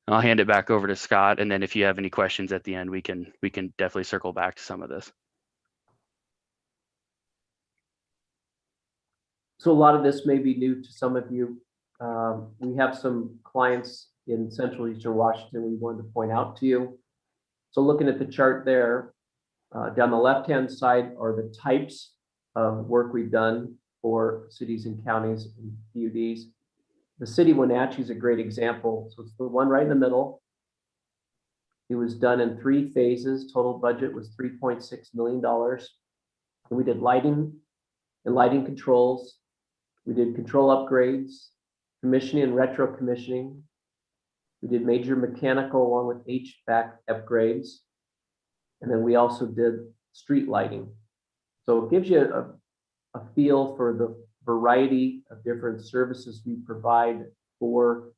I'll hand it back over to Scott, and then if you have any questions at the end, we can definitely circle back to some of this. So a lot of this may be new to some of you. We have some clients in Central Eastern Washington we wanted to point out to you. So looking at the chart there, down the left-hand side are the types of work we've done for cities and counties and PUDs. The city of Wenatchee is a great example. So it's the one right in the middle. It was done in 3 phases. Total budget was $3.6 million. And we did lighting and lighting controls. We did control upgrades, commissioning and retro commissioning. We did major mechanical along with HVAC upgrades. And then we also did street lighting. So it gives you a feel for the variety of different services we provide for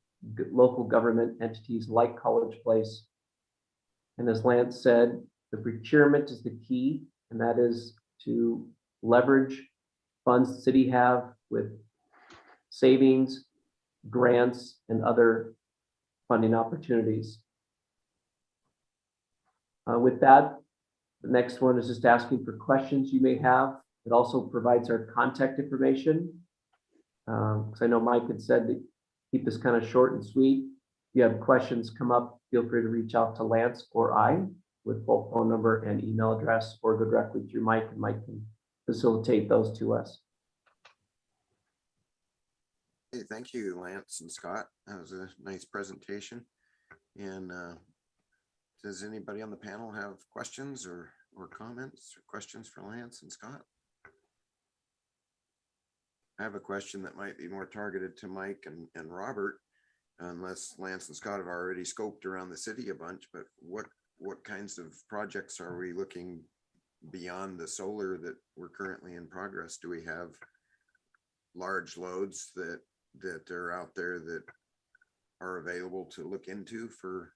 local government entities like College Place. And as Lance said, the procurement is the key, and that is to leverage funds the city have with savings, grants, and other funding opportunities. With that, the next one is just asking for questions you may have. It also provides our contact information. Because I know Mike had said to keep this kind of short and sweet. If you have questions come up, feel free to reach out to Lance or I with both phone number and email address, or go directly through Mike, and Mike can facilitate those to us. Hey, thank you, Lance and Scott. That was a nice presentation. And does anybody on the panel have questions or comments or questions for Lance and Scott? I have a question that might be more targeted to Mike and Robert, unless Lance and Scott have already scoped around the city a bunch, but what kinds of projects are we looking beyond the solar that we're currently in progress? Do we have large loads that are out there that are available to look into for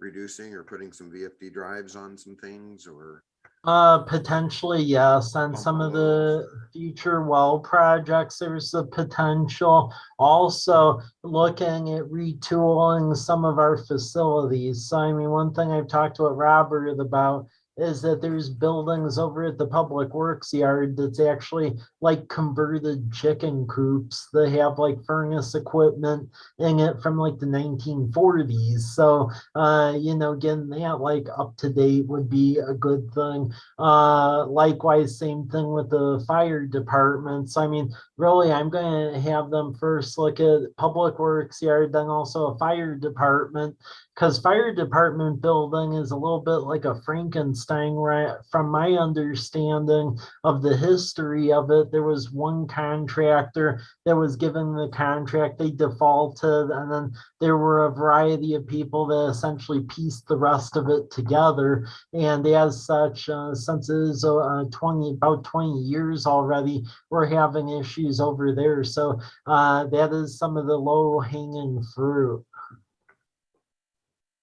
reducing or putting some VFD drives on some things, or Potentially, yes. On Pump some all of those, the future well projects, there's the potential. Also, looking at retooling some of our facilities. So, I mean, one thing I've talked to Robert about is that there's buildings over at the Public Works yard that's actually like converted chicken coops. They have like furnace equipment in it from like the 1940s. So, getting that like up to date would be a good thing. Likewise, same thing with the fire departments. I mean, really, I'm going to have them first look at Public Works yard, then also a fire department, because fire department building is a little bit like a Frankenstein, right? From my understanding of the history of it, there was one contractor that was given the contract, they defaulted, and then there were a variety of people that essentially pieced the rest of it together. And as such, since it is about 20 years already, we're having issues over there. So that is some of the low hanging fruit.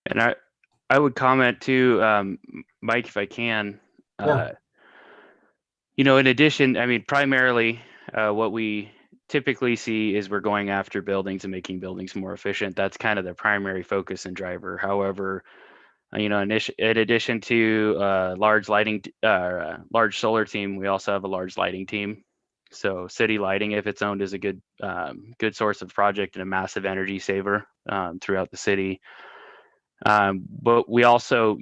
And I would comment too, Mike, if I can. Yeah. In addition, I mean, primarily what we typically see is we're going after buildings and making buildings more efficient. That's kind of the primary focus and driver. However, in addition to large solar team, we also have a large lighting team. So city lighting, if it's owned, is a good source of project and a massive energy saver throughout the city. But we also,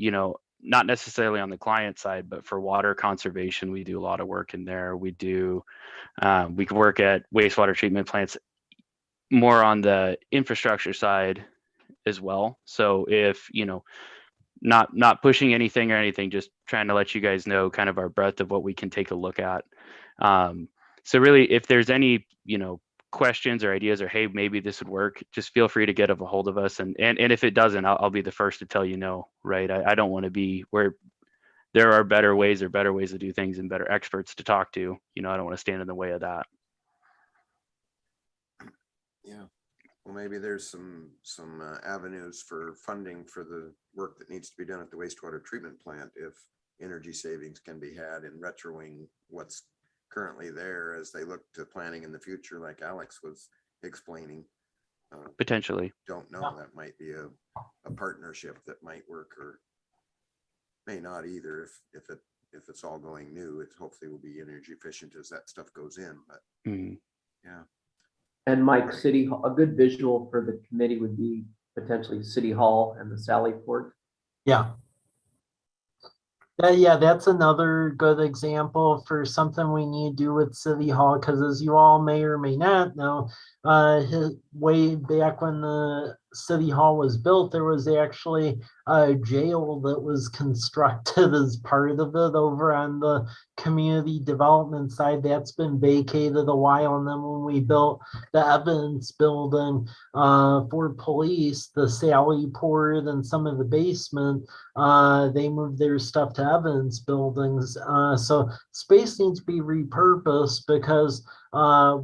not necessarily on the client side, but for water conservation, we do a lot of work in there. We can work at wastewater treatment plants more on the infrastructure side as well. So if, not pushing anything or anything, just trying to let you guys know kind of our breadth of what we can take a look at. So really, if there's any, questions or ideas or, hey, maybe this would work, just feel free to get a hold of us. And if it doesn't, I'll be the first to tell you no, right? I don't want to be where there are better ways to do things and better experts to talk to. I don't want to stand in the way of that. yeah. Well, maybe there's some avenues for funding for the work that needs to be done at the wastewater treatment plant if energy savings can be had in retroing what's currently there as they look to planning in the future, like Alex was explaining. Potentially. Don't know, that might be a partnership that might work, or may not either. If it's all going new, it hopefully will be energy efficient as that stuff goes in, but yeah. And Mike, a good visual for the committee would be potentially City Hall and the Sally Port. Yeah. Yeah, that's another good example for something we need to do with City Hall, because as you all may or may not know, way back when the City Hall was built, there was actually a jail that was constructed as part of it over on the community development side. That's been vacated a while. And then when we built the evidence building for police, the Sally Port and some of the basement, they moved their stuff to evidence buildings. So space needs to be repurposed because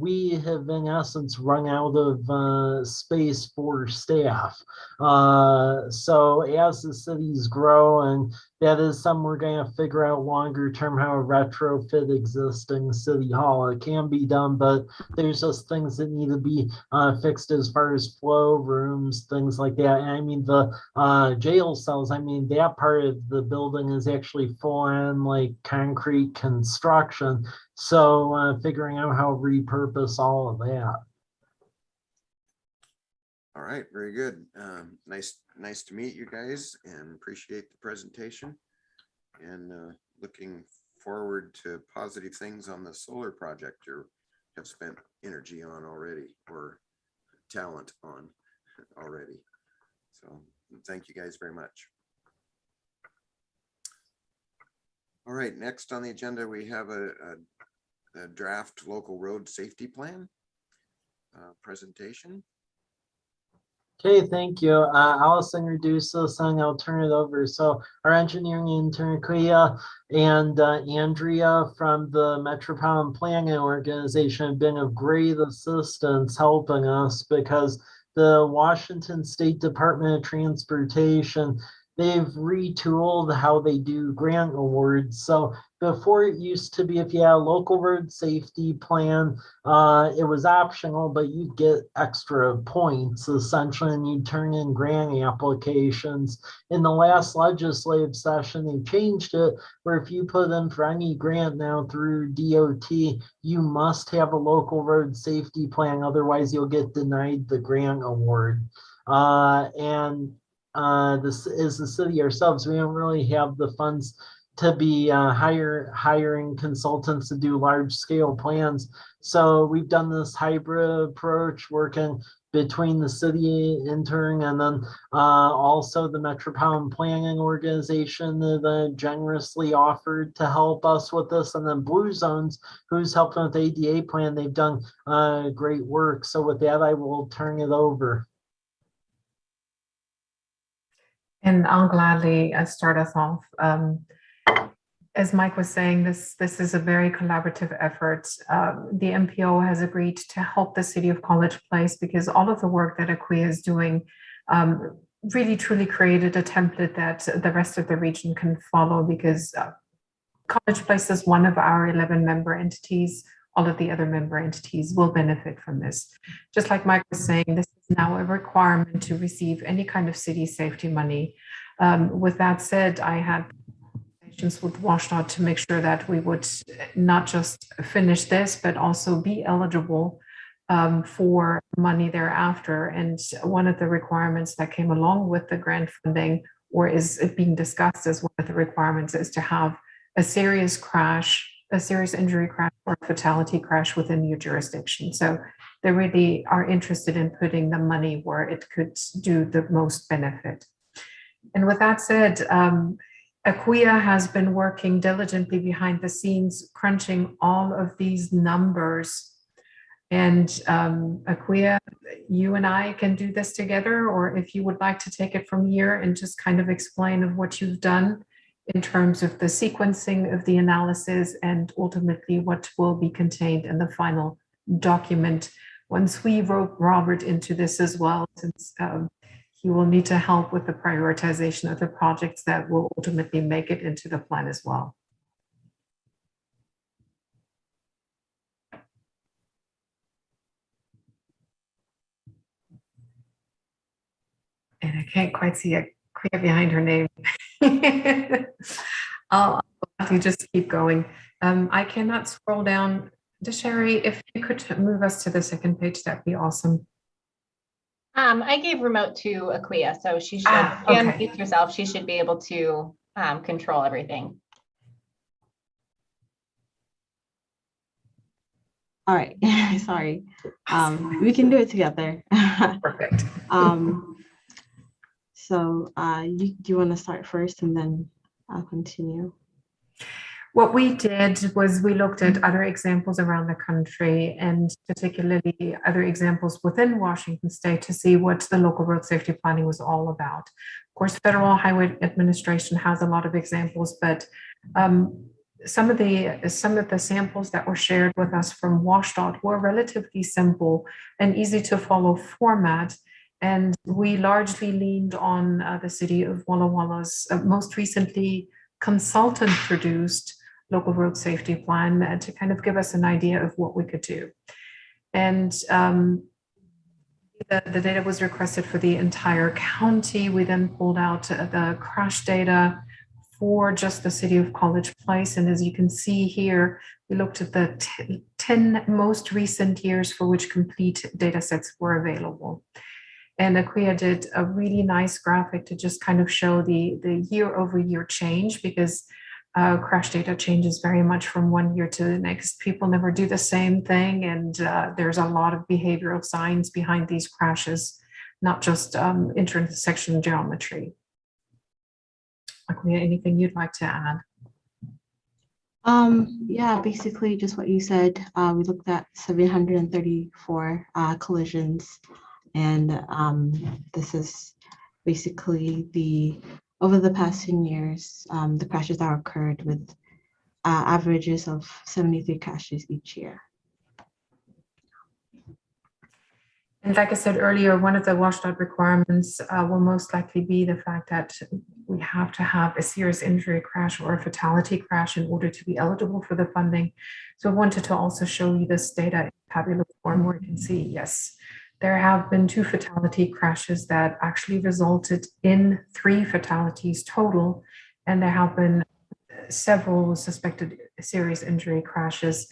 we have in essence run out of space for staff. So as the cities grow, and that is something we're going to figure out longer term, how to retrofit existing City Hall. It can be done, but there's just things that need to be fixed as far as flow rooms, things like that. And I mean, the jail cells, I mean, that part of the building is actually full on like concrete construction. So figuring out how to repurpose all of that. All right, very good. Nice to meet you guys and appreciate the presentation, and looking forward to positive things on the solar project you have spent energy on already, or talent on already. So thank you guys very much. All right, next on the agenda, we have a draft local road safety plan presentation. Okay, thank you. I'll just introduce this and I'll turn it over. So our engineering intern, Kuya, and Andrea from the Metropolitan Planning Organization have been of great assistance helping us, because the Washington State Department of Transportation they've retooled how they do grant awards. So before it used to be if you had a local road safety plan, it was optional, but you'd get extra points essentially, and you'd turn in grant applications. In the last legislative session, they changed it where if you put in for any grant now through DOT, you must have a local road safety plan, otherwise you'll get denied the grant award. This is the city ourselves, we don't really have the funds to be hiring consultants to do large scale plans. So we've done this hybrid approach, working between the city intern and then also the Metropolitan Planning Organization that generously offered to help us with this. And then Blue Zones, who's helping with the ADA plan, they've done great work. So with that, I will turn it over. And I'll gladly start us off. As Mike was saying, this is a very collaborative effort. The MPO has agreed to help the city of College Place because all of the work that Acquia is doing really truly created a template that the rest of the region can follow, because College Place is one of our 11 member entities. All of the other member entities will benefit from this. Just like Mike was saying, this is now a requirement to receive any kind of city safety money. With that said, I had conversations with WashDOT to make sure that we would not just finish this, but also be eligible for money thereafter. And one of the requirements that came along with the grant funding, or is being discussed as one of the requirements, is to have a serious crash, a serious injury crash or a fatality crash within your jurisdiction. So they really are interested in putting the money where it could do the most benefit. And with that said, Acquia has been working diligently behind the scenes, crunching all of these numbers. And Acquia, you and I can do this together, or if you would like to take it from here and just kind of explain of what you've done in terms of the sequencing of the analysis and ultimately what will be contained in the final document. Once we rope Robert into this as well, since he will need to help with the prioritization of the projects that will ultimately make it into the plan as well. And I can't quite see a clear behind her name. I'll have you just keep going. I cannot scroll down. Sherry, if you could move us to the second page, that'd be awesome. I gave remote to Acquia, so she should unmute herself. She should be able to control everything. All right, sorry. We can do it together. Perfect. So do you want to start first and then I'll continue? What we did was we looked at other examples around the country, and particularly other examples within Washington State, to see what the local road safety planning was all about. Of course, Federal Highway Administration has a lot of examples, but some of the samples that were shared with us from WashDOT were relatively simple and easy to follow format. And we largely leaned on the city of Walla Walla's most recently consultant-produced local road safety plan to kind of give us an idea of what we could do. And the data was requested for the entire county. We then pulled out the crash data for just the city of College Place. And as you can see here, we looked at the 10 most recent years for which complete data sets were available. And Acquia did a really nice graphic to just kind of show the year-over-year change, because crash data changes very much from one year to the next. People never do the same thing, and there's a lot of behavioral science behind these crashes, not just intersection geometry. Acquia, anything you'd like to add? Yeah, basically just what you said. We looked at 734 collisions. And this is basically over the past 10 years, the crashes that occurred, with averages of 73 crashes each year. And like I said earlier, one of the washed-out requirements will most likely be the fact that we have to have a serious injury crash or a fatality crash in order to be eligible for the funding. So I wanted to also show you this data in tabular form where you can see, yes, there have been 2 fatality crashes that actually resulted in 3 fatalities total, and there have been several suspected serious injury crashes.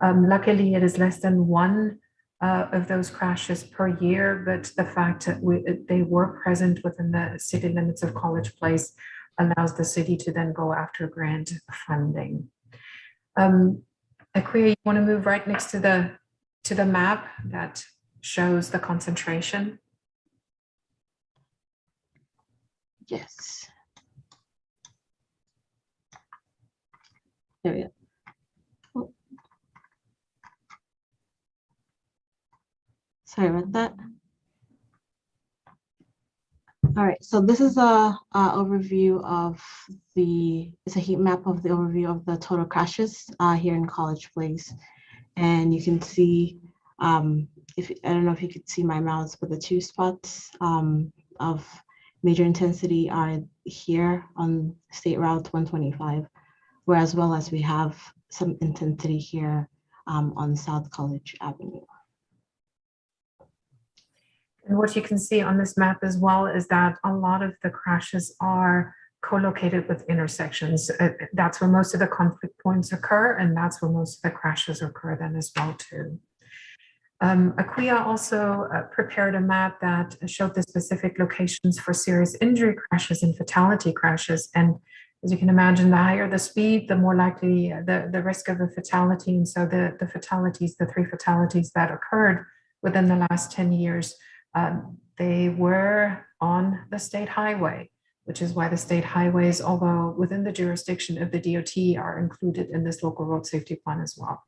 Luckily, it is less than 1 of those crashes per year, but the fact that they were present within the city limits of College Place allows the city to then go after grant funding. Aquia, you want to move right next to the map that shows the concentration? Yes. There we go. Oh. Sorry about that. All right, so this is a overview of it's a heat map of the overview of the total crashes here in College Place. And you can see, I don't know if you could see my mouse, but the 2 spots of major intensity are here on State Route 125, whereas well as we have some intensity here on South College Avenue. And what you can see on this map as well is that a lot of the crashes are co-located with intersections. That's where most of the conflict points occur, and that's where most of the crashes occur then as well too. Aquia also prepared a map that showed the specific locations for serious injury crashes and fatality crashes. And as you can imagine, the higher the speed, the more likely the risk of a fatality. And so the fatalities, the 3 fatalities that occurred within the last 10 years, they were on the state highway, which is why the state highways, although within the jurisdiction of the DOT, are included in this local road safety plan as well.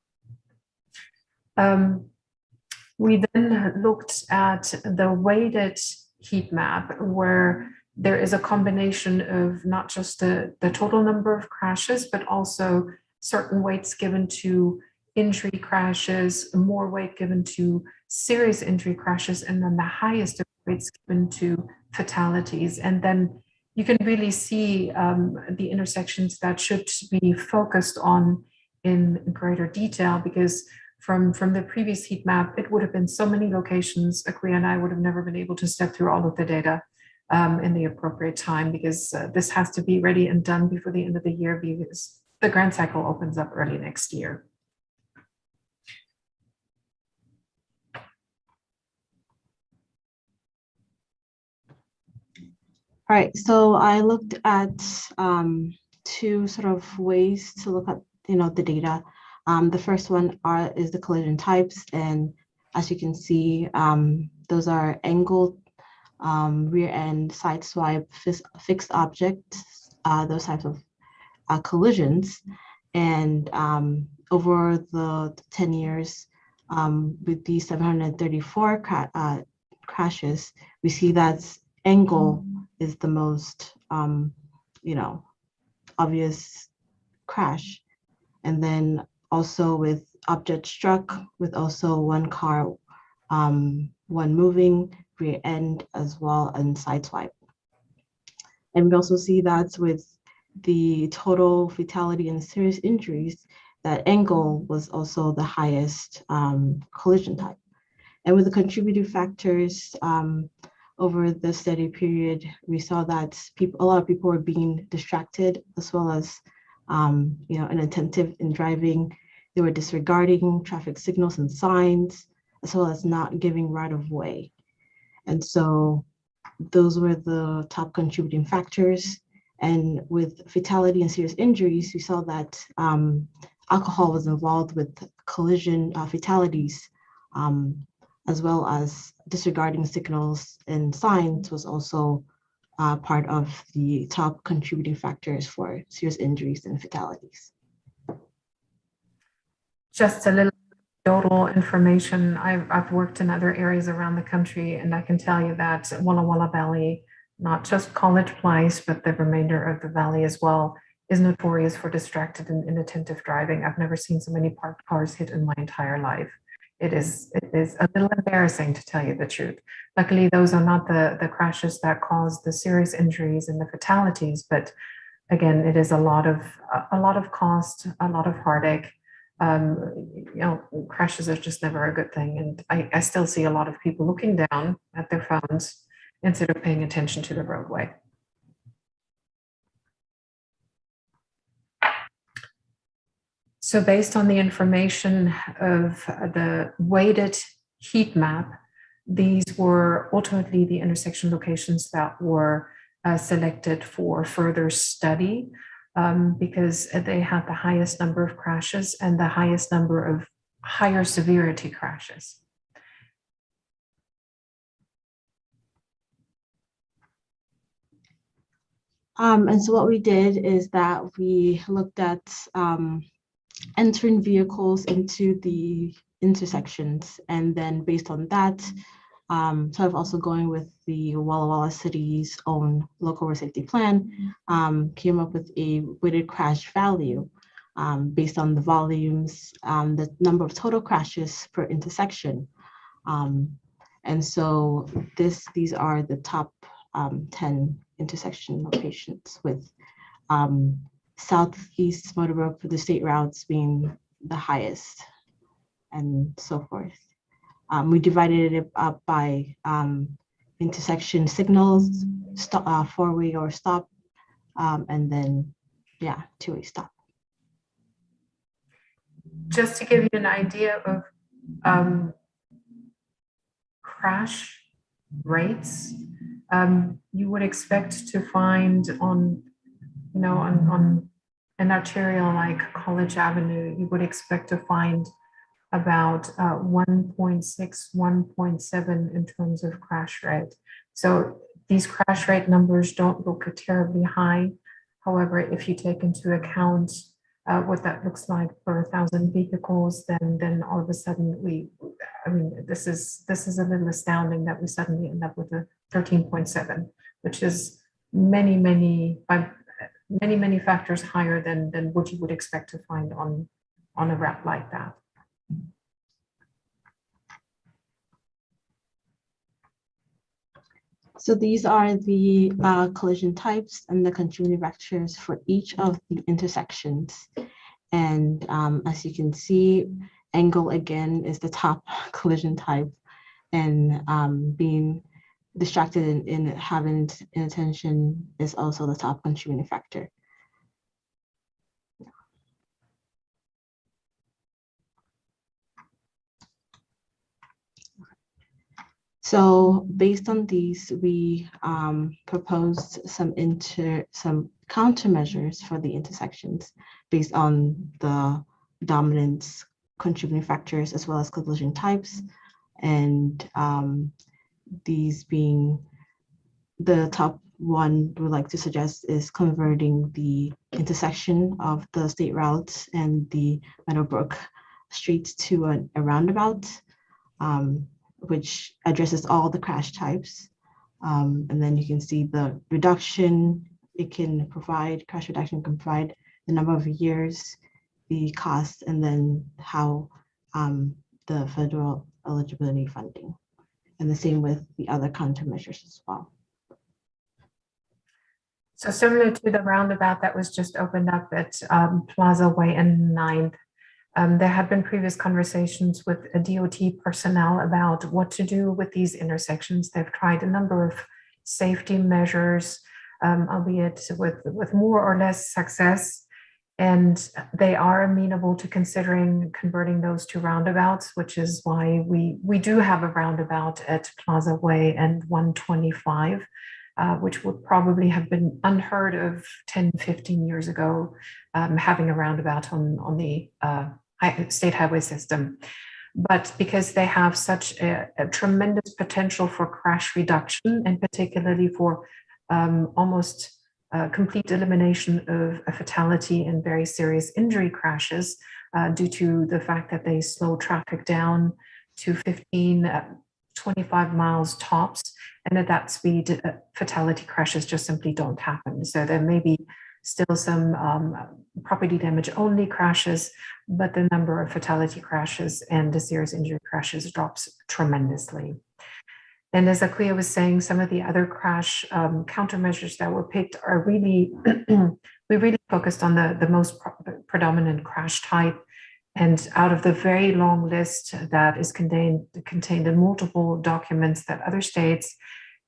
We then looked at the weighted heat map, where there is a combination of not just the total number of crashes, but also certain weights given to injury crashes, more weight given to serious injury crashes, and then the highest weights given to fatalities. And then you can really see the intersections that should be focused on in greater detail, because from the previous heat map, it would have been so many locations. Aquia and I would have never been able to step through all of the data in the appropriate time, because this has to be ready and done before the end of the year, because the grant cycle opens up early next year. All right, so I looked at 2 sort of ways to look at the data. The first one is the collision types, and as you can see, those are angled, rear end, side swipe, fixed objects, those types of collisions. And over the 10 years, with these 734 crashes, we see that angle is the most, obvious crash. And then also with object struck, with also 1 car, 1 moving, rear end as well, and side swipe. And we also see that with the total fatality and serious injuries, that angle was also the highest collision type. And with the contributing factors, over the study period, we saw that a lot of people were being distracted, as well as inattentive in driving. They were disregarding traffic signals and signs, as well as not giving right of way. And so those were the top contributing factors. And with fatality and serious injuries, we saw that alcohol was involved with collision fatalities, as well as disregarding signals and signs was also part of the top contributing factors for serious injuries and fatalities. Just a little total information. I've worked in other areas around the country, and I can tell you that Walla Walla Valley, not just College Place, but the remainder of the valley as well, is notorious for distracted and inattentive driving. I've never seen so many parked cars hit in my entire life. it is a little embarrassing, to tell you the truth. Luckily, those are not the crashes that cause the serious injuries and the fatalities, but again, it is a lot of cost, a lot of heartache. Crashes are just never a good thing. And I still see a lot of people looking down at their phones instead of paying attention to the roadway. So based on the information of the weighted heat map, these were ultimately the intersection locations that were selected for further study because they had the highest number of crashes and the highest number of higher severity crashes. And so what we did is that we looked at entering vehicles into the intersections, and then based on that, sort of also going with the Walla Walla City's own local road safety plan, came up with a weighted crash value based on the volumes, the number of total crashes per intersection. And so these are the top 10 intersection locations, with Southeast Motorbrook for the state routes being the highest, and so forth. We divided it up by intersection signals, four-way or stop, and then, two-way stop. Just to give you an idea of crash rates, you would expect to find on an arterial like College Avenue, you would expect to find about 1.6, 1.7 in terms of crash rate. So these crash rate numbers don't look terribly high. However, if you take into account what that looks like per 1,000 vehicles, then all of a sudden this is a little astounding that we suddenly end up with a 13.7, which is many factors higher than what you would expect to find on a route like that. So these are the collision types and the contributing vectors for each of the intersections. And as you can see, angle again is the top collision type, and being distracted in having inattention is also the top contributing factor. So based on these, we proposed some countermeasures for the intersections based on the dominance, contributing factors, as well as collision types. And these being the top one we would like to suggest is converting the intersection of the state routes and the Meadowbrook streets to a roundabout, which addresses all the crash types. And then you can see the reduction it can provide, crash reduction can provide the number of years, the cost, and then how the federal eligibility funding. And the same with the other countermeasures as well. So similar to the roundabout that was just opened up at Plaza Way and 9th, there had been previous conversations with DOT personnel about what to do with these intersections. They've tried a number of safety measures, albeit with more or less success. And they are amenable to considering converting those to roundabouts, which is why we do have a roundabout at Plaza Way and 125, which would probably have been unheard of 10, 15 years ago, having a roundabout on the state highway system. But because they have such a tremendous potential for crash reduction, and particularly for almost complete elimination of a fatality and very serious injury crashes due to the fact that they slow traffic down to 15, 25 miles tops. And at that speed, fatality crashes just simply don't happen. So there may be still some property damage only crashes, but the number of fatality crashes and the serious injury crashes drops tremendously. And as Akuya was saying, some of the other crash countermeasures that were picked are really, we really focused on the most predominant crash type. And out of the very long list that is contained in multiple documents that other states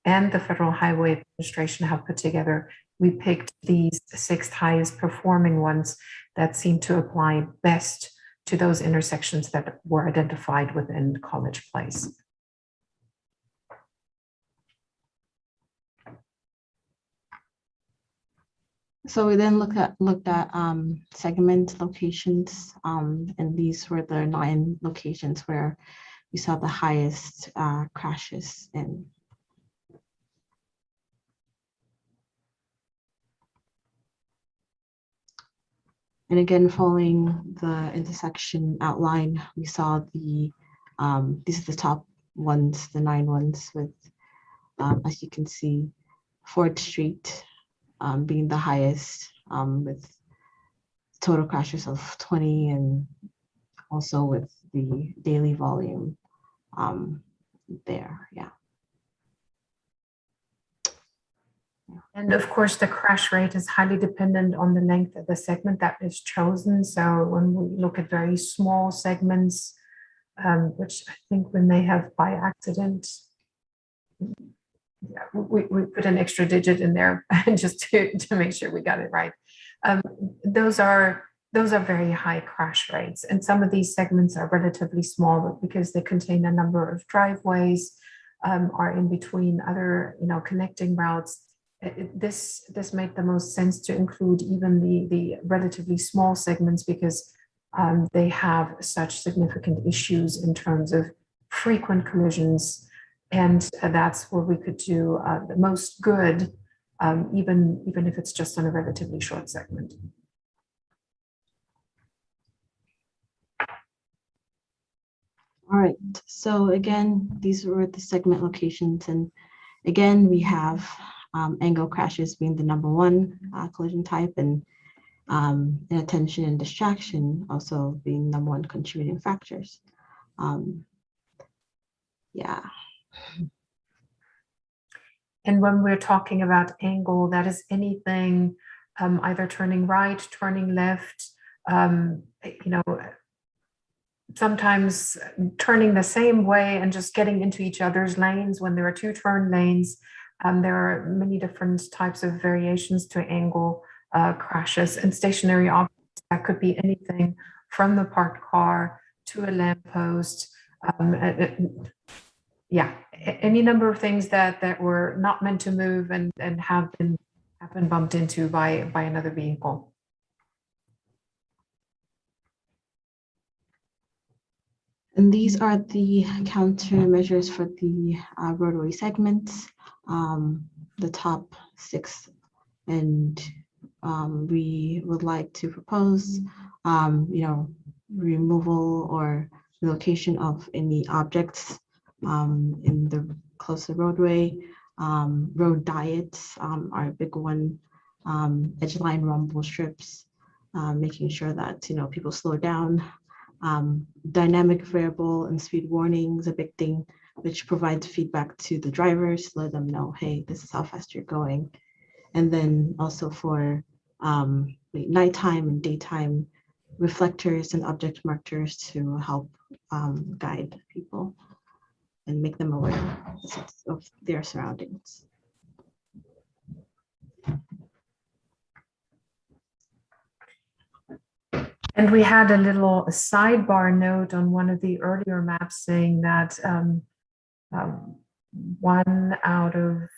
and the Federal Highway Administration have put together, we picked these 6 highest performing ones that seem to apply best to those intersections that were identified within College Place. So we then looked at segment locations, and these were the 9 locations where we saw the highest crashes in. And again, following the intersection outline, we saw the these are the top ones, the 9 ones with, as you can see, Ford Street being the highest with total crashes of 20, and also with the daily volume there, yeah. And of course, the crash rate is highly dependent on the length of the segment that is chosen. So when we look at very small segments, which I think we may have by accident, yeah, we put an extra digit in there just to make sure we got it right. Those are very high crash rates. And some of these segments are relatively small because they contain a number of driveways, are in between other, connecting routes. This made the most sense to include even the relatively small segments because they have such significant issues in terms of frequent collisions. And that's where we could do the most good, even if it's just on a relatively short segment. All right, so again, these were the segment locations. And again, we have angle crashes being the #1 collision type, and inattention and distraction also being #1 contributing factors. Yeah. And when we're talking about angle, that is anything either turning right, turning left, sometimes turning the same way and just getting into each other's lanes when there are 2 turn lanes. There are many different types of variations to angle crashes, and stationary objects that could be anything from the parked car to a lamppost. Yeah, any number of things that were not meant to move and have been bumped into by another vehicle. And these are the countermeasures for the roadway segments, the top 6. And we would like to propose, removal or relocation of any objects in the closer roadway. Road diets are a big one. Edgeline rumble strips, making sure that people slow down. Dynamic variable and speed warning is a big thing, which provides feedback to the drivers to let them know, hey, this is how fast you're going. And then also for nighttime and daytime reflectors and object markers to help guide people and make them aware of their surroundings. And we had a little sidebar note on one of the earlier maps saying that 1 out of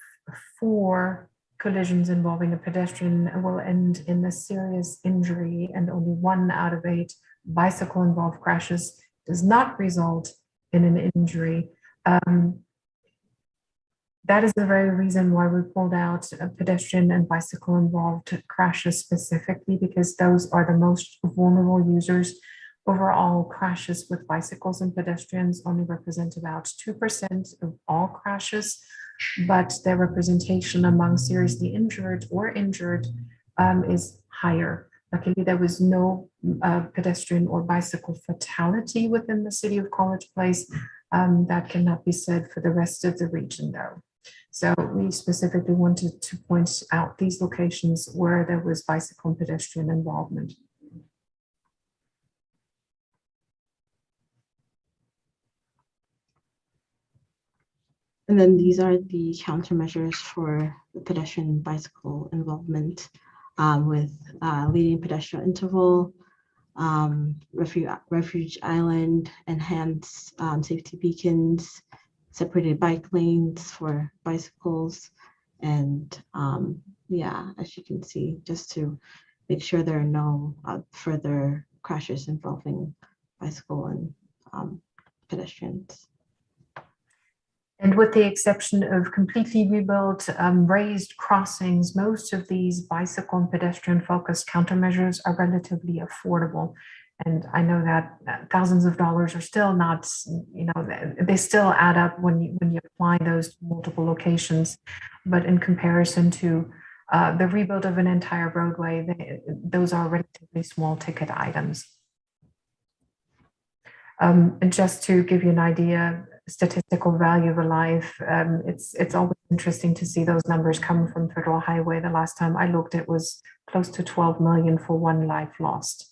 4 collisions involving a pedestrian will end in a serious injury, and only 1 out of 8 bicycle-involved crashes does not result in an injury. That is the very reason why we pulled out pedestrian and bicycle-involved crashes specifically, because those are the most vulnerable users. Overall, crashes with bicycles and pedestrians only represent about 2% of all crashes, but their representation among seriously injured or injured is higher. Luckily, there was no pedestrian or bicycle fatality within the city of College Place. That cannot be said for the rest of the region, though. So we specifically wanted to point out these locations where there was bicycle and pedestrian involvement. And then these are the countermeasures for the pedestrian bicycle involvement with leading pedestrian interval, refuge island, enhanced safety beacons, separated bike lanes for bicycles, and yeah, as you can see, just to make sure there are no further crashes involving bicycle and pedestrians. And with the exception of completely rebuilt raised crossings, most of these bicycle and pedestrian focused countermeasures are relatively affordable. And I know that thousands of dollars are still not, you know, they still add up when you apply those to multiple locations. But in comparison to the rebuild of an entire roadway, those are relatively small ticket items. And just to give you an idea, statistical value of a life, it's always interesting to see those numbers come from Federal Highway. The last time I looked, it was close to 12 million for one life lost.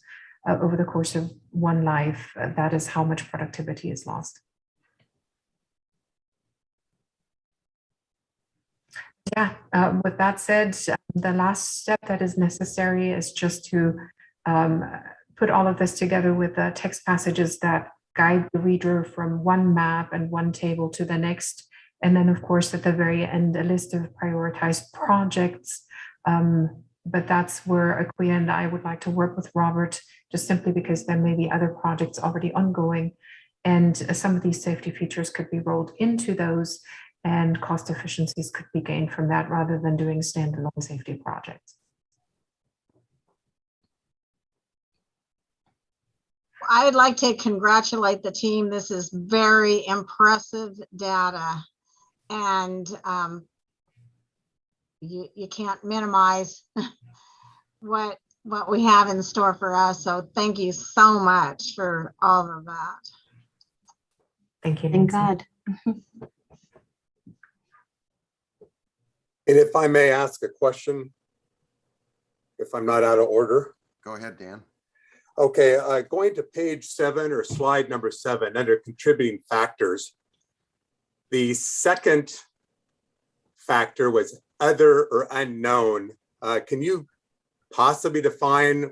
Over the course of one life, that is how much productivity is lost. Yeah, with that said, the last step that is necessary is just to put all of this together with the text passages that guide the reader from one map and one table to the next. And then, of course, at the very end, a list of prioritized projects. But that's where Aquia and I would like to work with Robert, just simply because there may be other projects already ongoing. And some of these safety features could be rolled into those, and cost efficiencies could be gained from that rather than doing standalone safety projects. I'd like to congratulate the team. This is very impressive data. And you can't minimize what we have in store for us. So thank you so much for all of that. Thank you. Thank Nancy. God. And if I may ask a question, if I'm not out of order. Go ahead, Dan. Okay, going to page 7 or slide number 7 under contributing factors. The second factor was other or unknown. Can you possibly define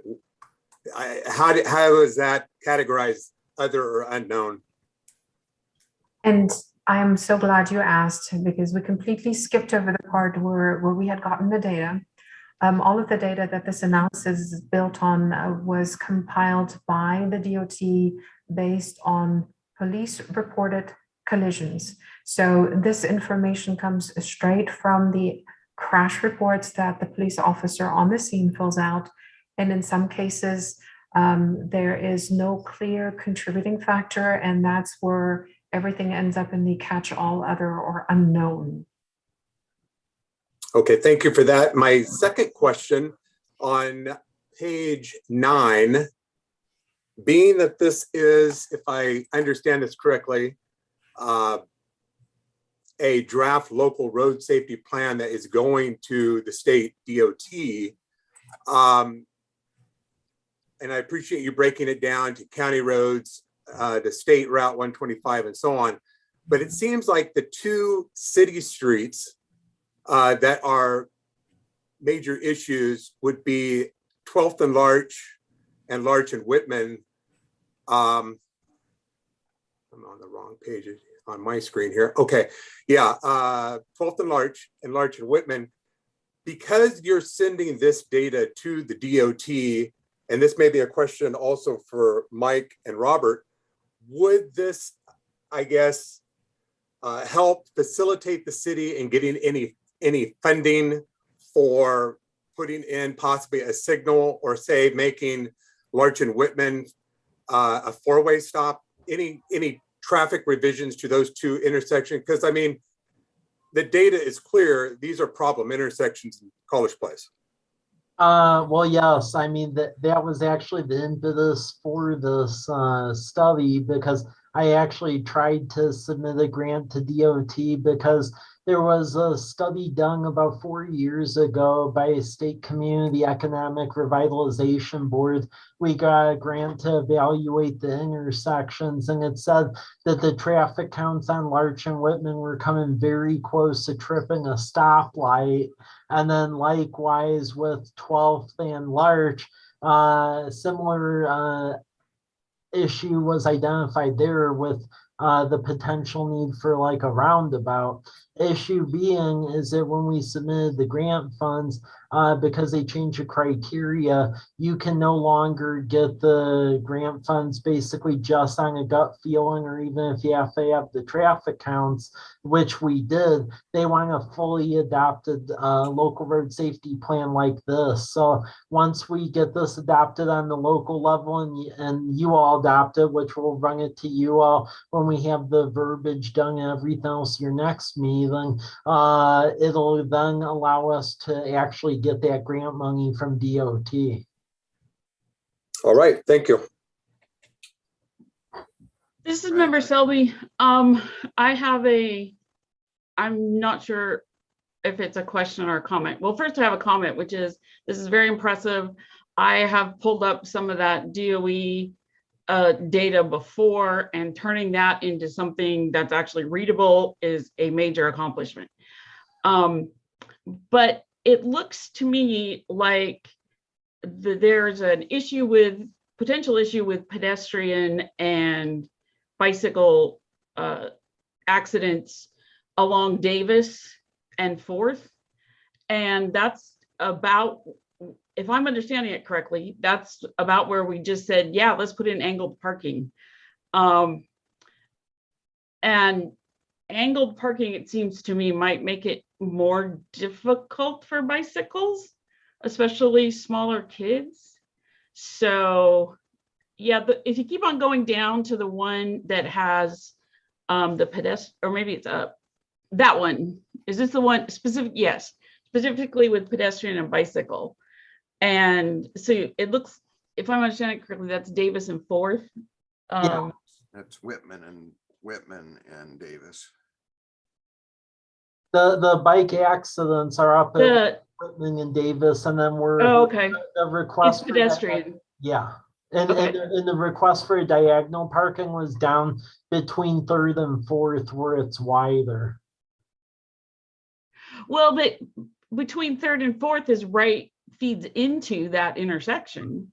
how is that categorized, other or unknown? And I'm so glad you asked, because we completely skipped over the part where we had gotten the data. All of the data that this analysis is built on was compiled by the DOT based on police reported collisions. So this information comes straight from the crash reports that the police officer on the scene fills out. And in some cases, there is no clear contributing factor, and that's where everything ends up in the catch-all, other, or unknown. Okay, thank you for that. My second question on page 9, being that this is, if I understand this correctly, a draft local road safety plan that is going to the state DOT. And I appreciate you breaking it down to county roads, the state route 125 and so on. But it seems like the two city streets that are major issues would be 12th and Larch and Whitman. I'm on the wrong page on my screen here. Okay, yeah, 12th and Larch and Whitman. Because you're sending this data to the DOT, and this may be a question also for Mike and Robert, would this, I guess, help facilitate the city in getting any funding for putting in possibly a signal, or say making Larch and Whitman a four-way stop? Any traffic revisions to those two intersections? Because I mean, the data is clear. These are problem intersections in College Place. Well, yes, I mean, that was actually the impetus for this study, because I actually tried to submit a grant to DOT because there was a study done about 4 years ago by a state community economic revitalization board. We got a grant to evaluate the intersections, and it said that the traffic counts on Larch and Whitman were coming very close to tripping a stoplight. And then likewise with 12th and Larch, similar issue was identified there with the potential need for like a roundabout. Issue being is that when we submitted the grant funds, because they changed the criteria, you can no longer get the grant funds basically just on a gut feeling, or even if you have to have the traffic counts, which we did. They want a fully adopted local road safety plan like this. So once we get this adopted on the local level, and you all adopt it, which we'll bring it to you all when we have the verbiage done and everything else your next meeting, it'll then allow us to actually get that grant money from DOT. All right, thank you. This is Member Selby. I'm not sure if it's a question or a comment. Well, first I have a comment, which is, this is very impressive. I have pulled up some of that DOE data before, and turning that into something that's actually readable is a major accomplishment. But it looks to me like there's an potential issue with pedestrian and bicycle accidents along Davis and 4th. And that's about, if I'm understanding it correctly, that's about where we just said, yeah, let's put in angled parking. And angled parking, it seems to me, might make it more difficult for bicycles, especially smaller kids. So yeah, if you keep on going down to the one that has the pedestrian, or maybe it's that one. Is this the one specific? Yes, specifically with pedestrian and bicycle. And so it looks, if I'm understanding correctly, that's Davis and 4th. Yeah. That's Whitman and Davis. The bike accidents are up at Whitman and Davis, and then we're okay. The request it's pedestrian. Yeah. And, okay. and the request for diagonal parking was down between 3rd and 4th, where it's wider. Well, but between 3rd and 4th is feeds into that intersection.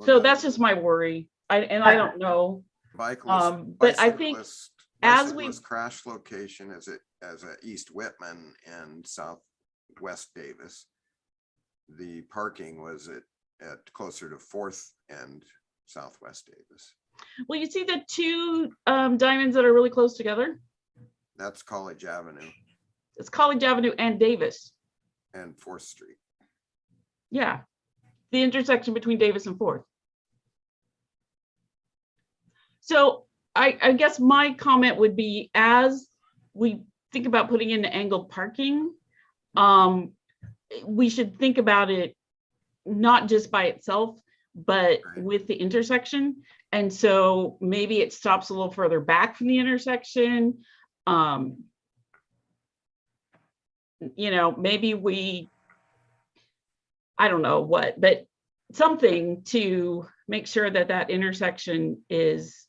So that's just my worry. I don't know. But I think as we crash location as a East Whitman and Southwest Davis, the parking was at closer to 4th and Southwest Davis. Well, you see the two diamonds that are really close together? That's College Avenue. It's College Avenue and Davis. And 4th Street. Yeah, the intersection between Davis and 4th. So I guess my comment would be, as we think about putting in angled parking, we should think about it not just by itself, but with the intersection. And so maybe it stops a little further back from the intersection. You know, maybe I don't know what, but something to make sure that that intersection is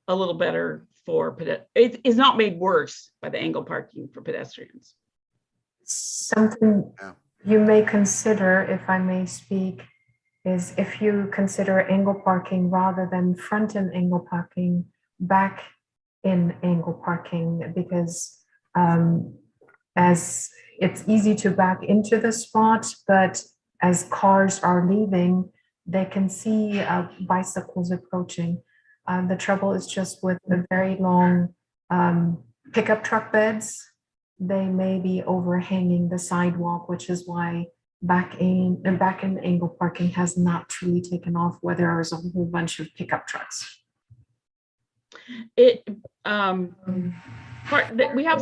a little better for it is not made worse by the angle parking for pedestrians. Something you may consider, if I may speak, is if you consider angle parking rather than front end angle parking, back in angle parking, because as it's easy to back into the spot, but as cars are leaving, they can see bicycles approaching. The trouble is just with the very long pickup truck beds, they may be overhanging the sidewalk, which is why back in angle parking has not truly taken off, where there is a whole bunch of pickup trucks. We have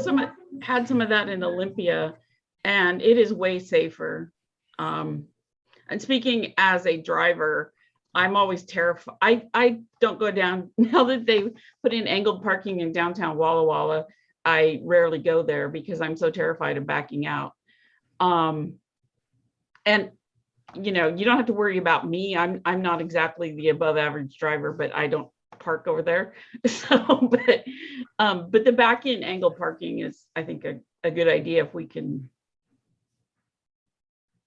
had some of that in Olympia, and it is way safer. And speaking as a driver, I'm always terrified. I don't go down now that they put in angled parking in downtown Walla Walla. I rarely go there because I'm so terrified of backing out. And you know, you don't have to worry about me. I'm not exactly the above average driver, but I don't park over there. So, but the back in angle parking is, I think, a good idea if we can,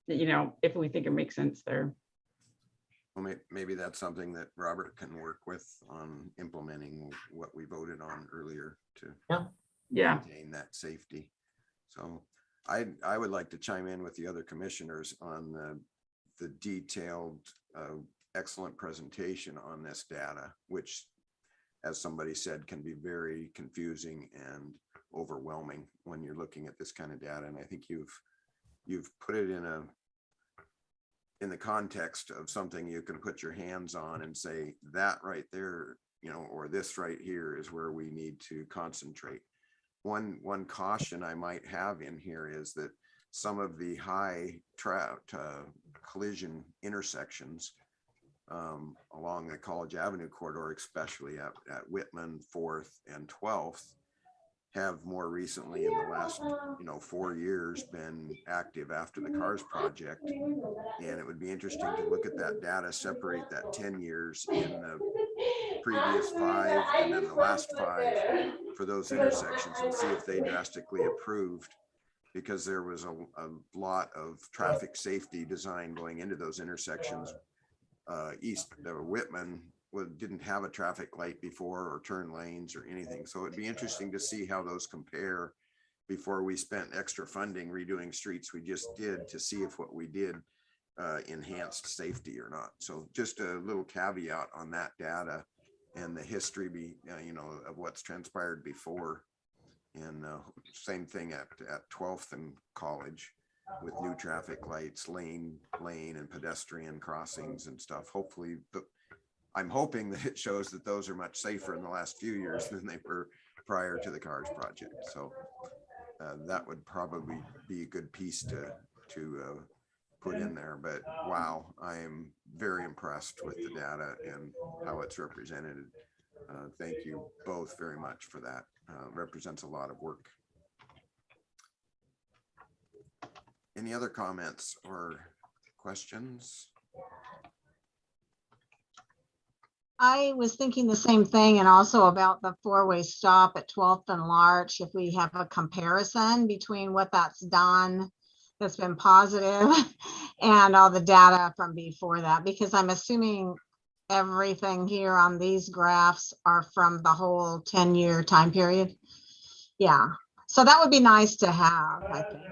you know, if we think it makes sense there. Well, maybe that's something that Robert can work with on implementing what we voted on earlier to maintain that safety. So I would like to chime in with the other commissioners on the detailed, excellent presentation on this data, which, as somebody said, can be very confusing and overwhelming when you're looking at this kind of data. And I think you've put it in the context of something you can put your hands on and say that right there, you know, or this right here is where we need to concentrate. One caution I might have in here is that some of the high collision intersections along the College Avenue corridor, especially at Whitman, 4th and 12th, have more recently in the last 4 years been active after the CARS project. And it would be interesting to look at that data, separate that 10 years in the previous 5 and then the last 5 for those intersections and see if they drastically improved, because there was a lot of traffic safety design going into those intersections. East Whitman didn't have a traffic light before or turn lanes or anything. So it'd be interesting to see how those compare before we spent extra funding redoing streets we just did, to see if what we did enhanced safety or not. So just a little caveat on that data and the history of what's transpired before. And same thing at 12th and College with new traffic lights, lane and pedestrian crossings and stuff. Hopefully, I'm hoping that it shows that those are much safer in the last few years than they were prior to the CARS project. So that would probably be a good piece to put in there. But wow, I am very impressed with the data and how it's represented. Thank you both very much for that. Represents a lot of work. Any other comments or questions? I was thinking the same thing, and also about the 4-way stop at 12th and Larch, if we have a comparison between what that's done that's been positive and all the data from before that, because I'm assuming everything here on these graphs are from the whole 10-year time period. Yeah, so that would be nice to have, I think.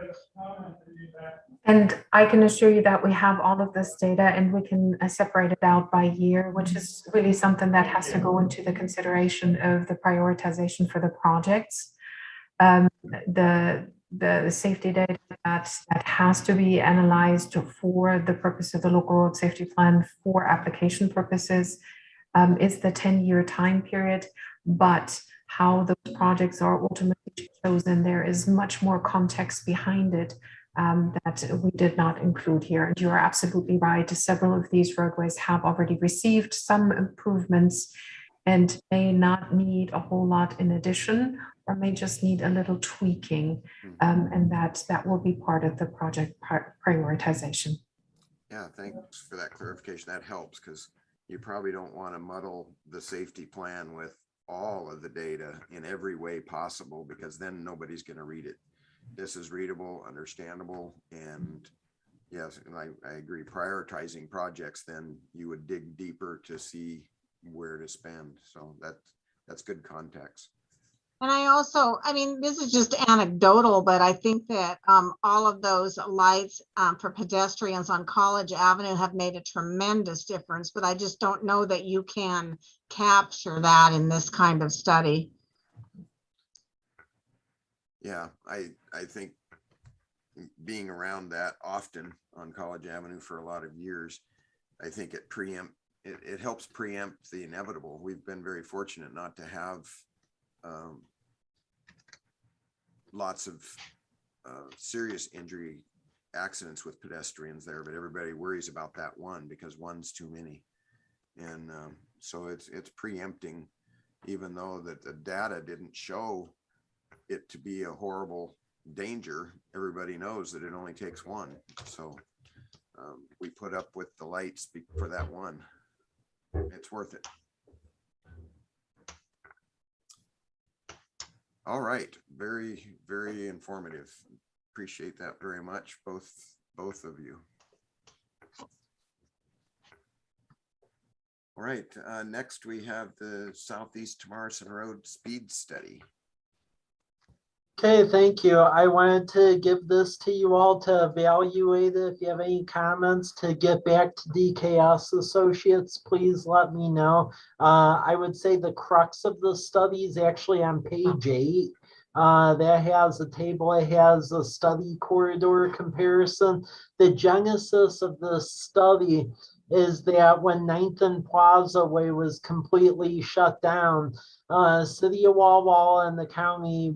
And I can assure you that we have all of this data, and we can separate it out by year, which is really something that has to go into the consideration of the prioritization for the projects. The safety data that has to be analyzed for the purpose of the local road safety plan for application purposes is the 10-year time period, but how those projects are ultimately chosen, there is much more context behind it that we did not include here. And you are absolutely right. Several of these roadways have already received some improvements and may not need a whole lot in addition, or may just need a little tweaking. And that will be part of the project prioritization. Yeah, thanks for that clarification. That helps, because you probably don't want to muddle the safety plan with all of the data in every way possible, because then nobody's going to read it. This is readable, understandable, and yes, and I agree. Prioritizing projects, then you would dig deeper to see where to spend. So that's good context. And I mean, this is just anecdotal, but I think that all of those lights for pedestrians on College Avenue have made a tremendous difference, but I just don't know that you can capture that in this kind of study. Yeah, I think being around that often on College Avenue for a lot of years, I think it helps preempt the inevitable. We've been very fortunate not to have lots of serious injury accidents with pedestrians there, but everybody worries about that one because one's too many. And so it's preempting, even though that the data didn't show it to be a horrible danger. Everybody knows that it only takes one. So we put up with the lights for that one. It's worth it. All right, very, very informative. Appreciate that very much, both of you. All right, next we have the Southeast Tomarson Road Speed Study. Okay, thank you. I wanted to give this to you all to evaluate it. If you have any comments to get back to DKS Associates, please let me know. I would say the crux of the study is actually on page 8. That has a table, it has a study corridor comparison. The genesis of the study is that when 9th and Plaza Way was completely shut down, City of Walla Walla and the county,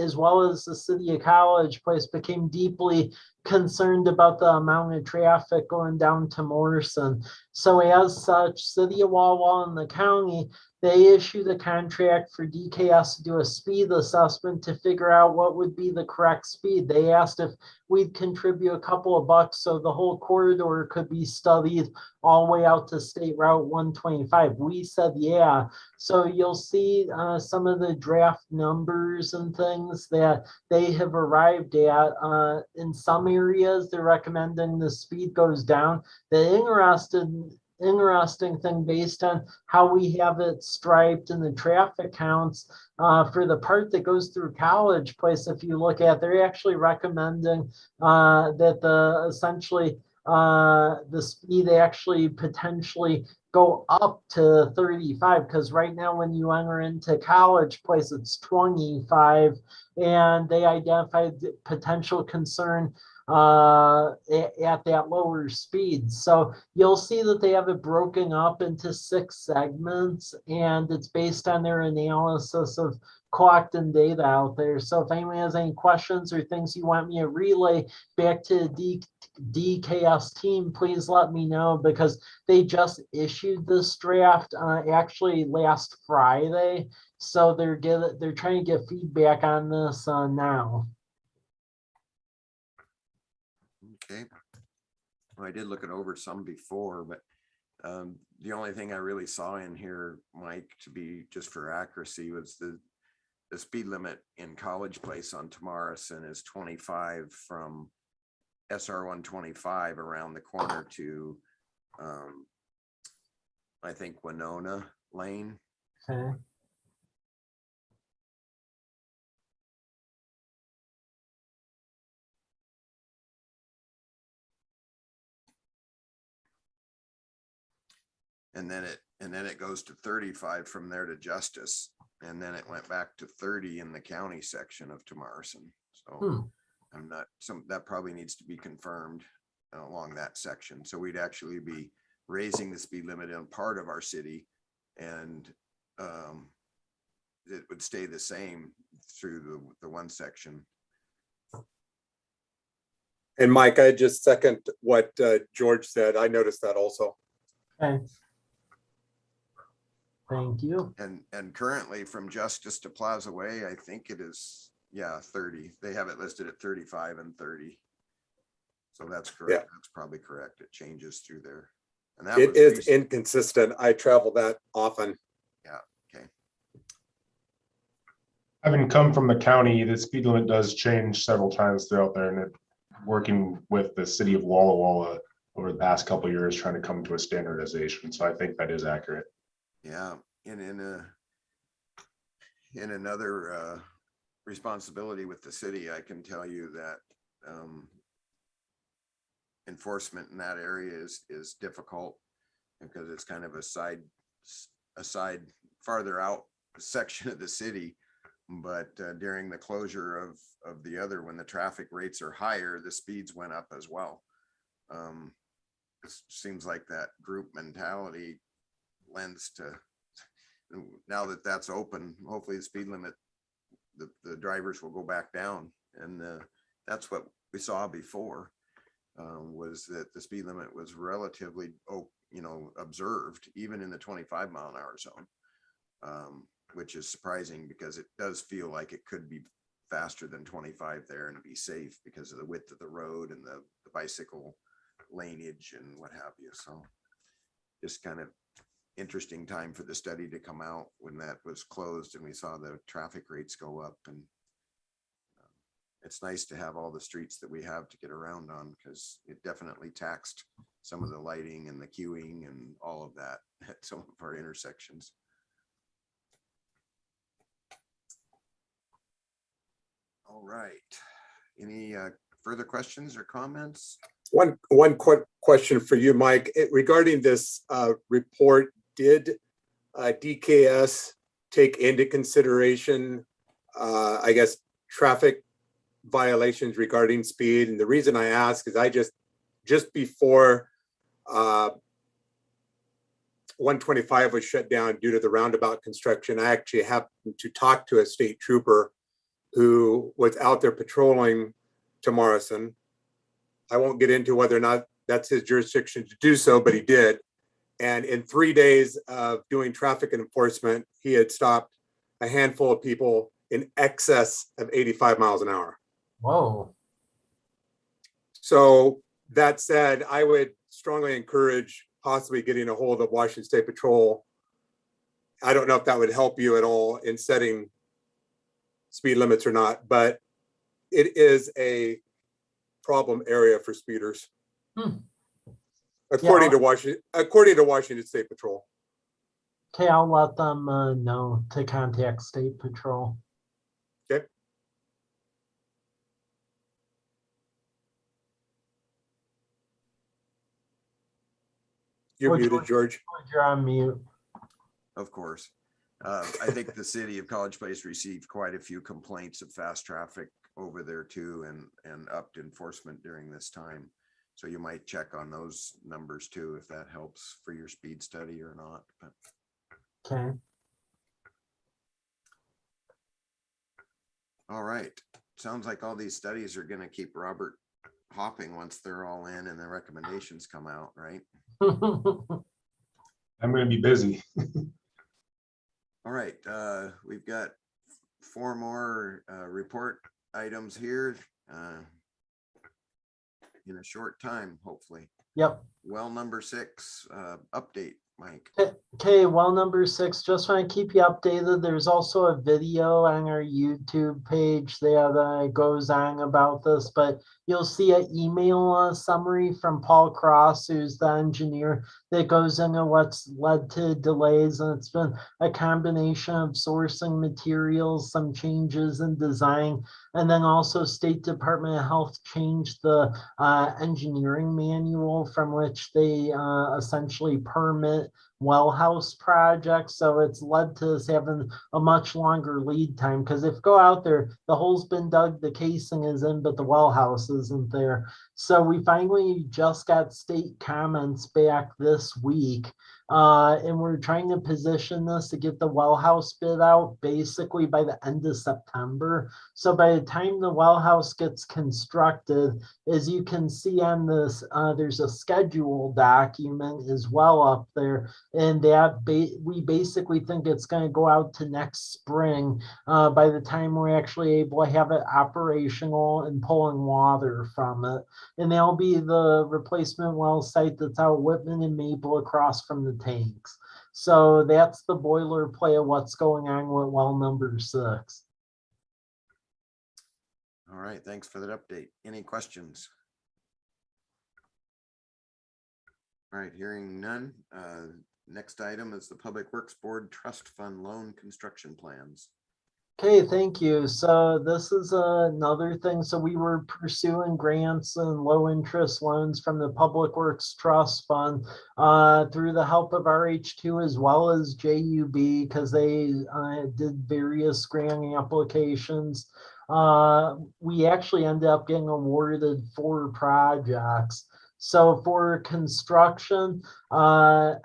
as well as the City of College Place, became deeply concerned about the amount of traffic going down to Morrison. So as such, City of Walla Walla and the county, they issued a contract for DKS to do a speed assessment to figure out what would be the correct speed. They asked if we'd contribute a couple of bucks so the whole corridor could be studied all the way out to State Route 125. We said, yeah. So you'll see some of the draft numbers and things that they have arrived at. In some areas, they're recommending the speed goes down. The interesting thing, based on how we have it striped and the traffic counts, for the part that goes through College Place, if you look at, they're actually recommending that the speed actually potentially go up to 35, because right now when you enter into College Place, it's 25, and they identified potential concern at that lower speed. So you'll see that they have it broken up into 6 segments, and it's based on their analysis of collecting data out there. So if anyone has any questions or things you want me to relay back to the DKS team, please let me know, because they just issued this draft actually last Friday. So they're trying to get feedback on this now. Okay. Well, I did look it over some before, but the only thing I really saw in here, Mike, to be just for accuracy, was the speed limit in College Place on Tomarson is 25 from SR 125 around the corner to I think Winona Lane. Okay. And then it goes to 35 from there to Justice, and then it went back to 30 in the county section of Tomarson. So I'm not, that probably needs to be confirmed along that section. So we'd actually be raising the speed limit in part of our city, and it would stay the same through the one section. And Mike, I just second what George said. I noticed that also. Okay. Thank you. And currently from Justice to Plaza Way, I think it is, 30. They have it listed at 35 and 30. So that's correct. Yeah. That's probably correct. It changes through there. And that It was is recent. inconsistent. I travel that often. Yeah. Okay. Having come from the county, the speed limit does change several times throughout there, and working with the city of Walla Walla over the past couple of years, trying to come to a standardization. So I think that is accurate. Yeah. And in another responsibility with the city, I can tell you that enforcement in that area is difficult, because it's kind of a side farther out section of the city. But during the closure of the other, when the traffic rates are higher, the speeds went up as well. It seems like that group mentality lends to, now that that's open, hopefully the speed limit, the drivers will go back down, and the that's what we saw before, was that the speed limit was relatively, observed even in the 25-mile-an-hour zone, which is surprising because it does feel like it could be faster than 25 there and be safe because of the width of the road and the bicycle laneage and what have you. So just kind of interesting time for the study to come out when that was closed and we saw the traffic rates go up. And it's nice to have all the streets that we have to get around on, because it definitely taxed some of the lighting and the queuing and all of that at some of our intersections. All right. Any further questions or comments? One quick question for you, Mike, regarding this report. Did DKS take into consideration, I guess, traffic violations regarding speed? And the reason I ask is I just before 125 was shut down due to the roundabout construction, I actually happened to talk to a state trooper who was out there patrolling to Morrison. I won't get into whether or not that's his jurisdiction to do so, but he did. And in 3 days of doing traffic enforcement, he had stopped a handful of people in excess of 85 miles an hour. Whoa. So that said, I would strongly encourage possibly getting a hold of Washington State Patrol. I don't know if that would help you at all in setting speed limits or not, but it is a problem area for speeders. According to Washington State Patrol. Okay, I'll let them know to contact State Patrol. Okay. You're muted, George. You're on mute. Of course. I think the city of College Place received quite a few complaints of fast traffic over there too, and upped enforcement during this time. So you might check on those numbers too, if that helps for your speed study or not. But. Okay. All right. Sounds like all these studies are going to keep Robert hopping once they're all in and the recommendations come out, right? I'm going to be busy. All right. We've got 4 more report items here in a short time, hopefully. Yep. Well, number 6, update, Mike. Okay, well, number 6, just want to keep you updated. There's also a video on our YouTube page that goes on about this, but you'll see an email summary from Paul Cross, who's the engineer, that goes into what's led to delays. And it's been a combination of sourcing materials, some changes in design, and then also State Department of Health changed the engineering manual from which they essentially permit well house projects. So it's led to us having a much longer lead time, because if you go out there, the hole's been dug, the casing is in, but the well house isn't there. So we finally just got state comments back this week, and we're trying to position this to get the well house bid out basically by the end of September. So by the time the well house gets constructed, as you can see on this, there's a schedule document as well up there, and that we basically think it's going to go out to next spring by the time we're actually able to have it operational and pulling water from it. And that'll be the replacement well site that's out Whitman and Maple across from the tanks. So that's the boilerplate of what's going on with well number 6. All right, thanks for that update. Any questions? All right, hearing none. Next item is the Public Works Board Trust Fund Loan Construction Plans. Okay, thank you. So this is another thing. So we were pursuing grants and low interest loans from the Public Works Trust Fund through the help of RH2 as well as JUB, because they did various grant applications. We actually ended up getting awarded 4 projects. So for construction,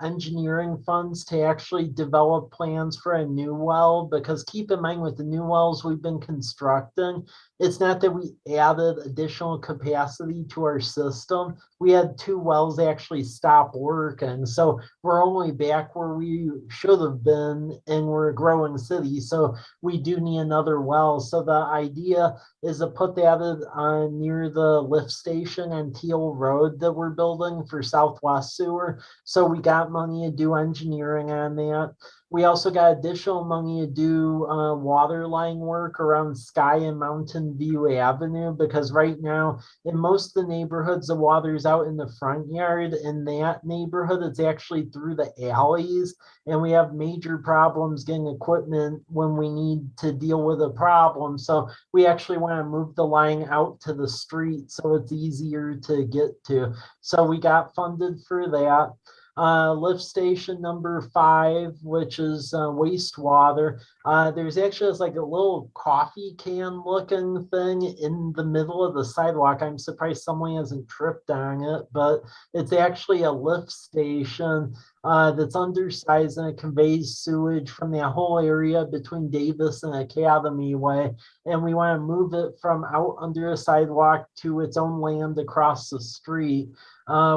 engineering funds to actually develop plans for a new well, because keep in mind with the new wells we've been constructing, it's not that we added additional capacity to our system. We had 2 wells actually stop working. So we're only back where we should have been, and we're a growing city. So we do need another well. So the idea is to put that near the lift station and Teal Road that we're building for Southwest Sewer. So we got money to do engineering on that. We also got additional money to do water line work around Sky and Mountain View Avenue, because right now in most of the neighborhoods, the water's out in the front yard. In that neighborhood, it's actually through the alleys, and we have major problems getting equipment when we need to deal with a problem. So we actually want to move the line out to the street so it's easier to get to. So we got funded for that. Lift station number 5, which is wastewater. There's actually like a little coffee can looking thing in the middle of the sidewalk. I'm surprised someone hasn't tripped on it, but it's actually a lift station that's undersized, and it conveys sewage from that whole area between Davis and Academy Way. And we want to move it from out under a sidewalk to its own land across the street.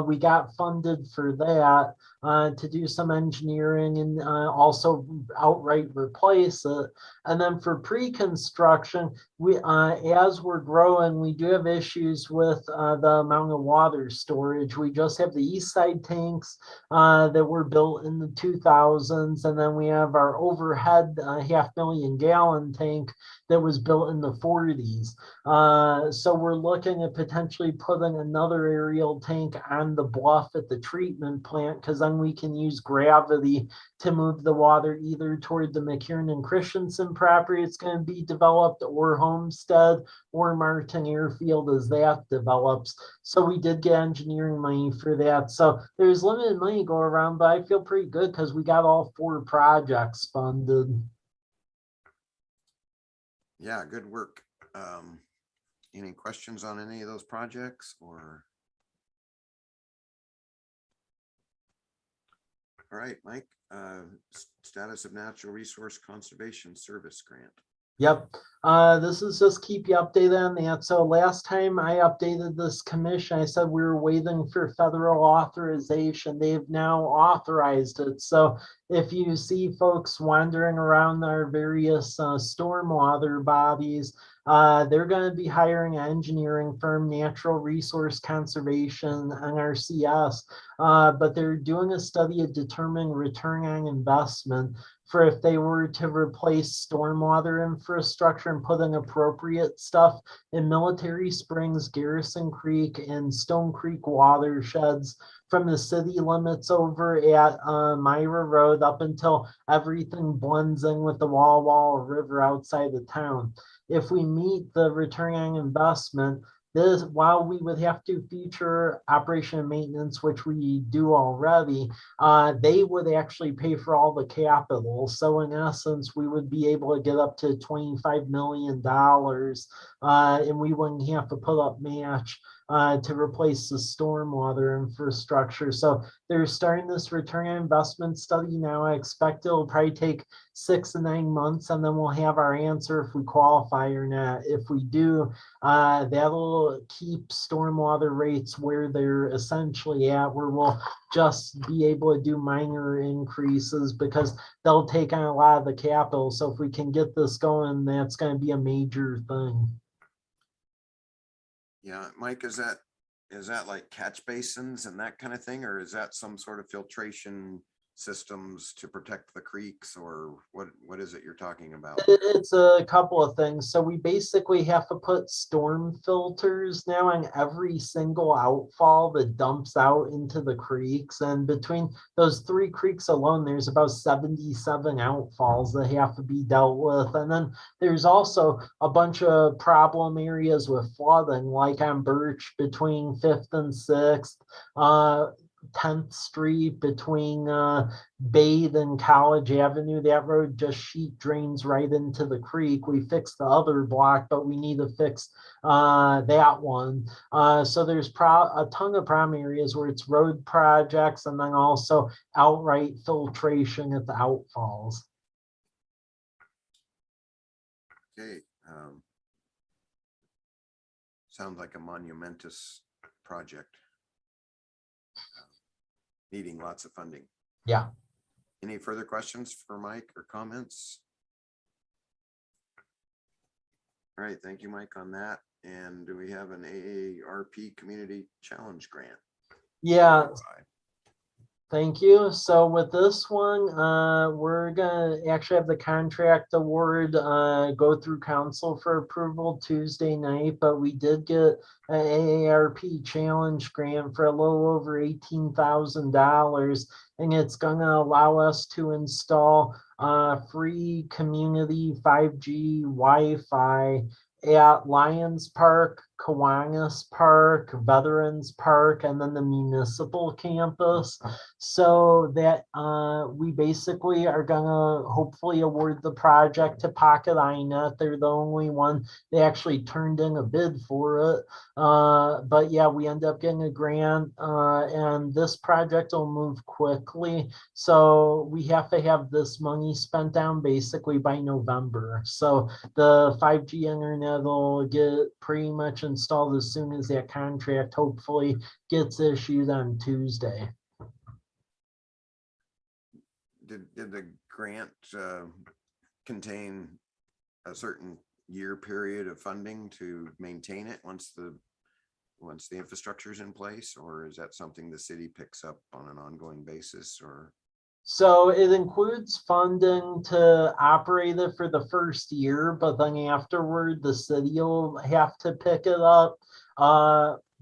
We got funded for that to do some engineering and also outright replace it. And then for pre-construction, we as we're growing, we do have issues with the amount of water storage. We just have the east side tanks that were built in the 2000s, and then we have our overhead 500,000 gallon tank that was built in the 40s. So we're looking at potentially putting another aerial tank on the bluff at the treatment plant, because then we can use gravity to move the water either toward the McKiernan and Christensen property it's going to be developed, or Homestead, or Martin Airfield as that develops. So we did get engineering money for that. So there's limited money to go around, but I feel pretty good because we got all 4 projects funded. Yeah, good work. Any questions on any of those projects or? All right, Mike, status of natural resource conservation service grant. Yep. This is just keep you updated on that. So last time I updated this commission, I said we were waiting for federal authorization. They've now authorized it. So if you see folks wandering around our various stormwater bodies, they're going to be hiring an engineering firm, Natural Resource Conservation, NRCS, but they're doing a study of determining return on investment for if they were to replace stormwater infrastructure and put in appropriate stuff in Military Springs, Garrison Creek, and Stone Creek watersheds from the city limits over at Myra Road up until everything blends in with the Walla Walla River outside of town. If we meet the return on investment, this, while we would have to feature operation and maintenance, which we do already, they would actually pay for all the capital. So in essence, we would be able to get up to $25 million, and we wouldn't have to put up match to replace the stormwater infrastructure. So they're starting this return on investment study now. I expect it'll probably take 6 to 9 months, and then we'll have our answer if we qualify or not. If we do, that'll keep stormwater rates where they're essentially at, where we'll just be able to do minor increases because they'll take on a lot of the capital. So if we can get this going, that's going to be a major thing. Yeah, Mike, is that like catch basins and that kind of thing, or is that some sort of filtration systems to protect the creeks, or what is it you're talking about? It's a couple of things. So we basically have to put storm filters now on every single outfall that dumps out into the creeks, and between those 3 creeks alone there's about 77 outfalls that have to be dealt with. And then there's also a bunch of problem areas with flooding, like on Birch between 5th and 6th, 10th Street between Bathe and College Avenue. That road just sheet drains right into the creek. We fixed the other block, but we need to fix that one. So there's a ton of problem areas where it's road projects and then also outright filtration at the outfalls. Okay. Sounds like a monumentous project. Needing lots of funding. Yeah. Any further questions for Mike or comments? All right, thank you, Mike, on that. And do we have an AARP Community Challenge Grant? Yeah. Thank you. So with this one, we're gonna actually have the contract award go through council for approval Tuesday night, but we did get an AARP challenge grant for a little over $18,000, and it's gonna allow us to install free community 5G Wi-Fi at Lions Park, Kiwanis Park, Veterans Park, and then the municipal campus. So that we basically are gonna hopefully award the project to Pocket INET. They're the only one they actually turned in a bid for it. But yeah, we end up getting a grant, and this project will move quickly. So we have to have this money spent down basically by November. So the 5G internet will get pretty much installed as soon as that contract hopefully gets issued on Tuesday. Did the grant contain a certain year period of funding to maintain it once the infrastructure is in place, or is that something the city picks up on an ongoing basis? Or so it includes funding to operate it for the first year, but then afterward the city will have to pick it up.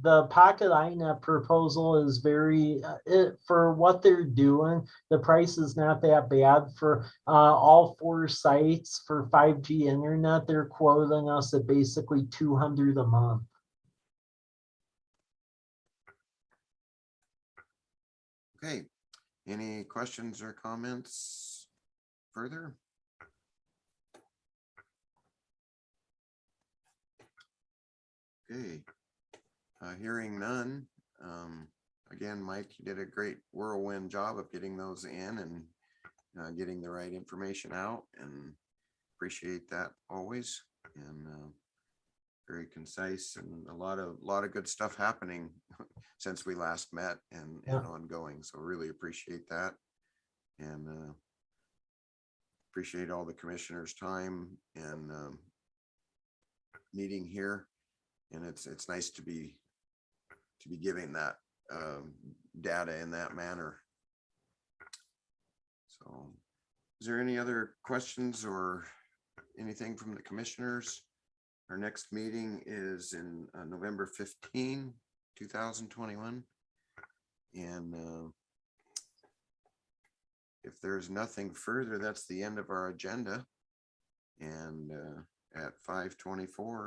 The Pocket INET proposal is very, for what they're doing, the price is not that bad. For all 4 sites for 5G internet, they're quoting us at basically $200 a month. okay, any questions or comments further? Okay. Hearing none. Again, Mike, you did a great whirlwind job of getting those in and getting the right information out, and appreciate that always. And very concise, and a lot of good stuff happening since we last met and ongoing. So really appreciate that, and appreciate all the commissioners' time and meeting here. And it's nice to be giving that data in that manner. So is there any other questions or anything from the commissioners? Our next meeting is in November 15, 2021. And if there's nothing further, that's the end of our agenda. And at 5:24.